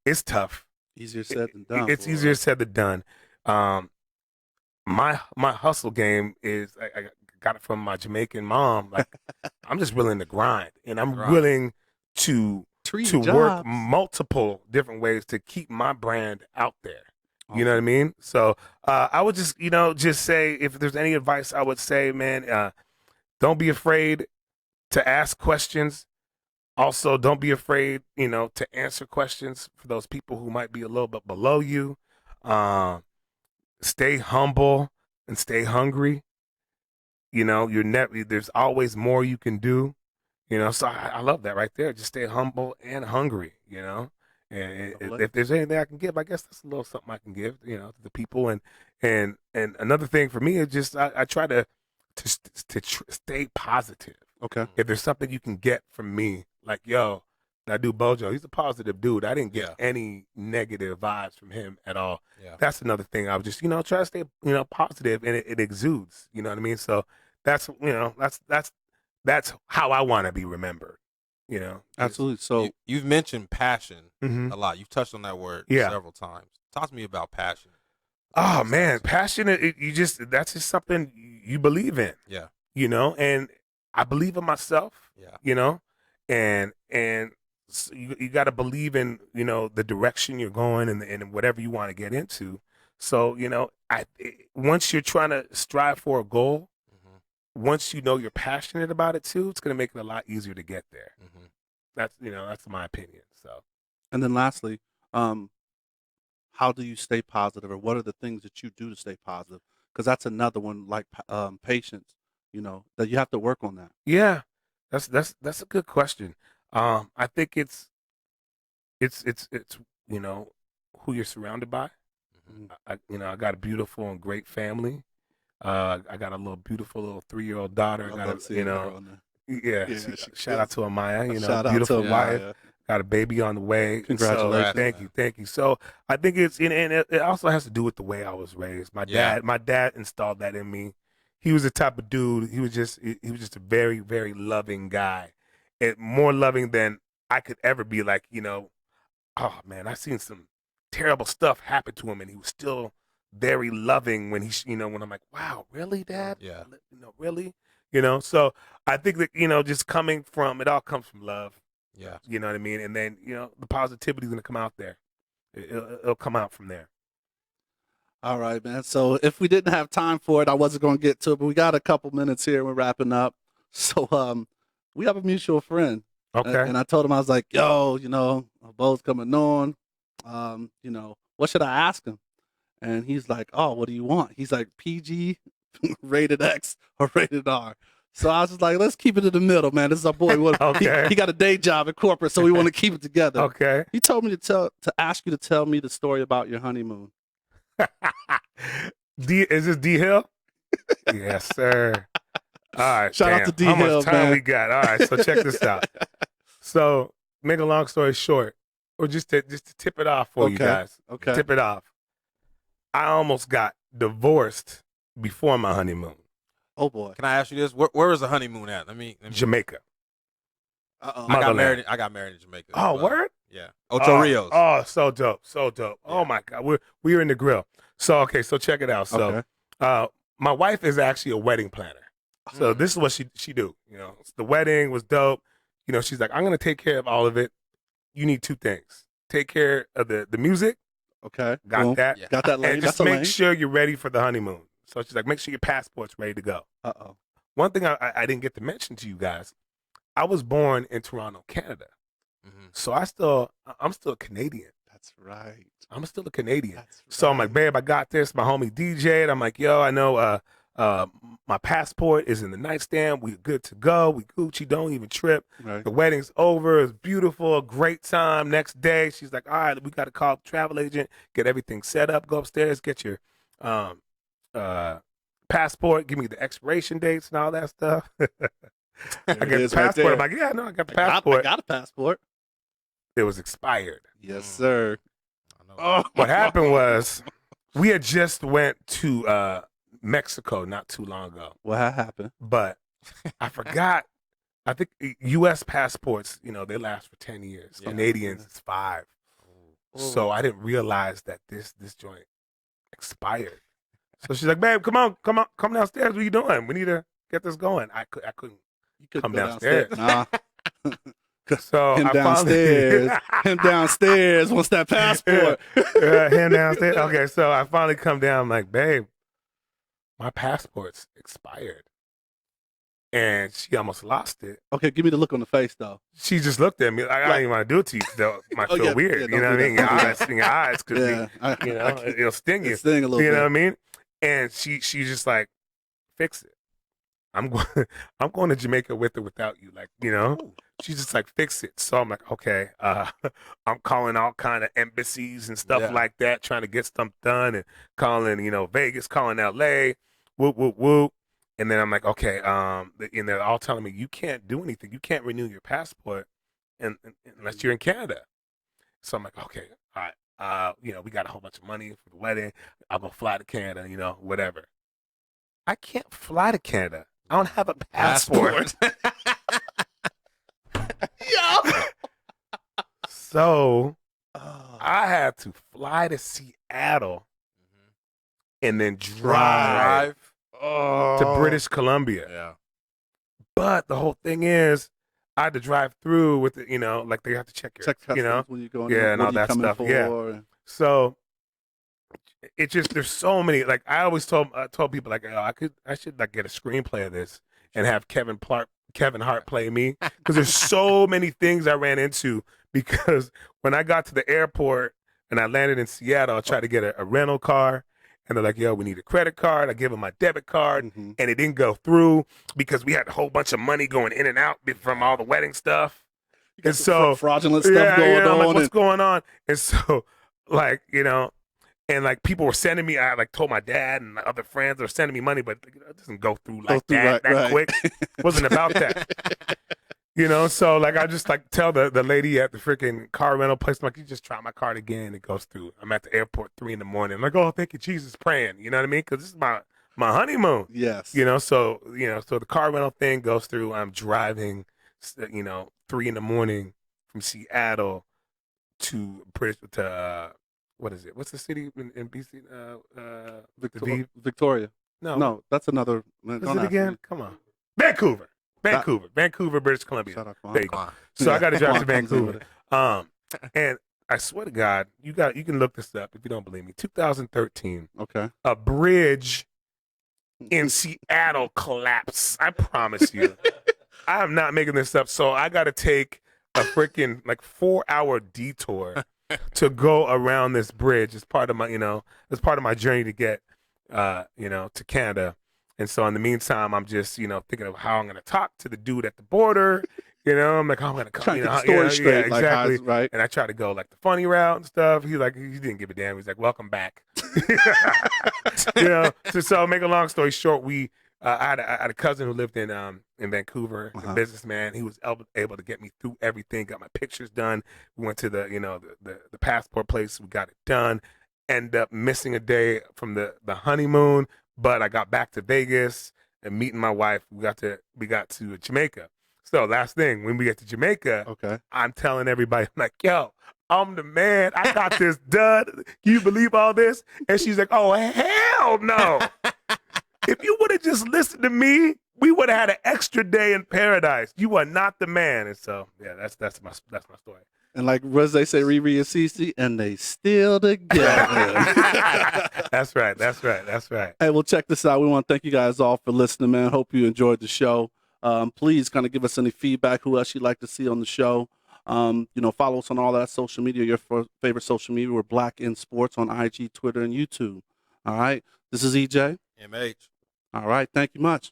It's tough. Easier said than done. It's boy. easier said than done. My hustle game is I got it from my Jamaican mom. Like I'm just willing to grind, and I'm Right. willing to Tree work jobs. multiple different ways to keep my brand out there. You know what I mean? So I would just say if there's any advice I would say, man, don't be afraid to ask questions. Also, don't be afraid, to answer questions for those people who might be a little bit below you. Stay humble and stay hungry. There's always more you can do. So I love that right there. Just stay humble and hungry. And if there's anything I can give, I guess that's a little something I can give, to the people. And another thing for me is just I try to stay positive. Okay. If there's something you can get from me, like, yo, that dude Bojo, he's a positive dude. I didn't get any negative vibes from him at all. Yeah. That's another thing. I would just, try to stay, positive, and it exudes. You know what I mean? So that's how I want to be remembered. Absolutely. So You've mentioned passion Mhm. a lot. You've touched on that word Yeah. several times. Talk to me about passion. Oh man, passionate. That's just something you believe in. Yeah. You know, and I believe in myself. Yeah. You know, and you got to believe in the direction you're going and whatever you want to get into. So once you're trying to strive for a goal, once you know you're passionate about it too, it's going to make it a lot easier to get there. That's my opinion. So, and then lastly, how do you stay positive, or what are the things that you do to stay positive? Because that's another one, like patience. That you have to work on that. Yeah, that's a good question. I think it's who you're surrounded by. I got a beautiful and great family. I got a beautiful little 3-year-old daughter. I got shout out to Amaya. Shout out beautiful to wife. Amaya. Got a baby on the way. Congratulations. So, thank you. So I think and it also has to do with the way I was raised. My dad installed that in me. He was the type of dude. He was just a very, very loving guy, and more loving than I could ever be. Like, oh man, I seen some terrible stuff happen to him, and he was still very loving when when I'm like, wow, really, Dad? Yeah. Really? So I think that, just it all comes from love. Yeah. You know what I mean? And then, the positivity is going to come out there. It'll come out from there. All right, man. So if we didn't have time for it, I wasn't going to get to it, but we got a couple minutes here. We're wrapping up. So we have a mutual friend. Okay. And I told him, I was like, yo, Bo's coming on. What should I ask him? And he's like, oh, what do you want? He's like, PG, rated X, or rated R. So I was just like, let's keep it in the middle, man. This is our boy. Okay. He got a day job at corporate, so we want to keep it together. Okay. He told me to ask you to tell me the story about your honeymoon. Is this D Hill? Yes, sir. All right. Shout out to D Hill, How much time man. we got? All right. So check this out. So make a long story short, or just to tip it off for you guys. Okay. Tip it off. I almost got divorced before my honeymoon. Oh boy. Can I ask you this? Where was the honeymoon at? Let me Jamaica. Uh-oh. I got Motherland. married in Jamaica. Oh, Well, word? Yeah. Ocho Rios. Oh, so dope. So dope. Oh my God. We were in the grill. So so check it out. So my wife is actually a wedding planner. So this is what she do. The wedding was dope. She's like, I'm gonna take care of all of it. You need 2 things. Take care of the music. Okay. Got that. Yeah. Got that lane. And just make sure you're ready for the honeymoon. So she's like, make sure your passport's ready to go. Uh-oh. One thing I didn't get to mention to you guys, I was born in Toronto, Canada. So I'm still a Canadian. That's right. I'm still a Canadian. That's So I'm right. like, babe, I got this. My homie DJ'd. I'm like, yo, I know my passport is in the nightstand. We're good to go. We Gucci, don't even trip. Right. The wedding's over. It's beautiful, a great time. Next day, she's like, all right, we got to call the travel agent, get everything set up, go upstairs, get your passport, give me the expiration dates and all that stuff. I get the passport. I'm like, yeah, no, I got the passport. I got a passport. It was expired. Yes, sir. I know. Oh, What happened was we had just went to Mexico not too long ago, what happened? but I forgot. I think U.S. passports, they last for 10 years. Yeah. Canadians, it's 5. So I didn't realize that this joint expired. So she's like, babe, come downstairs. What are you doing? We need to get this going. I couldn't You could come go downstairs. Nah. So Him I downstairs. finally, Him downstairs wants that passport. him downstairs. Okay, so I finally come down. I'm like, babe, my passport's expired. And she almost lost it. Okay, give me the look on the face, though. She just looked at me like, I don't even want to do it to you. Though. It might Oh, feel yeah, weird. yeah, You know don't what I do mean? that. Your eyes could Yeah, be, it'll sting you. It's sting a little You bit. know what I mean? And she's just like, fix it. I'm going to Jamaica with or without you. Like, she's just like, fix it. So I'm like, okay. I'm calling all kind of embassies and stuff like that, trying to get stuff done, and calling, Vegas, calling LA, whoop, whoop, whoop. And then I'm like, okay, and they're all telling me, you can't do anything. You can't renew your passport unless you're in Canada. So I'm like, okay, all right. We got a whole bunch of money for the wedding. I'm going to fly to Canada, whatever. I can't fly to Canada. I don't have a passport. So I had to fly to Seattle and then drive to British Columbia. Yeah. But the whole thing is, I had to drive through with it, like they have to check customs when you go in. and all that stuff. Yeah. So it just, there's so many. Like I always told people, like, I should like get a screenplay of this and have Kevin Hart play me, because there's so many things I ran into. Because when I got to the airport and I landed in Seattle, I tried to get a rental car. And they're like, yo, we need a credit card. I give them my debit card, and it didn't go through because we had a whole bunch of money going in and out from all the wedding stuff. And so fraudulent stuff going on. Like, what's going on? And so, like, and like people were sending me, I like told my dad and my other friends were sending me money, but it doesn't go through like that quick. It wasn't about that. So like I just like tell the lady at the freaking car rental place, I'm like, you just try my card again, it goes through. I'm at the airport 3 a.m. I'm like, oh, thank you, Jesus, praying. You know what I mean? Because this is my honeymoon. Yes. So the car rental thing goes through. I'm driving, 3 a.m. from Seattle to what is it? What's the city in BC? Victoria. No, that's another. Is it again? Come on, Vancouver, British Columbia. Shout out to There you go. So I got to drive to Vancouver. And I swear to God, you can look this up if you don't believe me. 2013. Okay. A bridge in Seattle collapsed. I promise you. I am not making this up. So I got to take a freaking like 4-hour detour to go around this bridge as part of my, as part of my journey to get, to Canada. And so in the meantime, I'm just, thinking of how I'm going to talk to the dude at the border. I'm like, I'm going to come, trying to get the story straight. Yeah, exactly. Like, right. And I try to go like the funny route and stuff. He's like, he didn't give a damn. He's like, welcome back. So make a long story short, I had a cousin who lived in Vancouver, a businessman. He was able to get me through everything, got my pictures done. We went to the passport place. We got it done. Ended up missing a day from the honeymoon, but I got back to Vegas and meeting my wife. We got to Jamaica. So last thing, when we get to Jamaica, I'm telling everybody, I'm like, yo, I'm the man. I got this done. Can you believe all this? And she's like, oh, hell no. If you would have just listened to me, we would have had an extra day in paradise. You are not the man. And so, yeah, that's my story. And like Rose say, Riri and Cece, and they still together. That's right. Hey, well, check this out. We want to thank you guys all for listening, man. Hope you enjoyed the show. Please kind of give us any feedback, who else you'd like to see on the show. Follow us on all that social media, your favorite social media. We're Black in Sports on IG, Twitter, and YouTube. All right. This is EJ. MH. All right. Thank you much.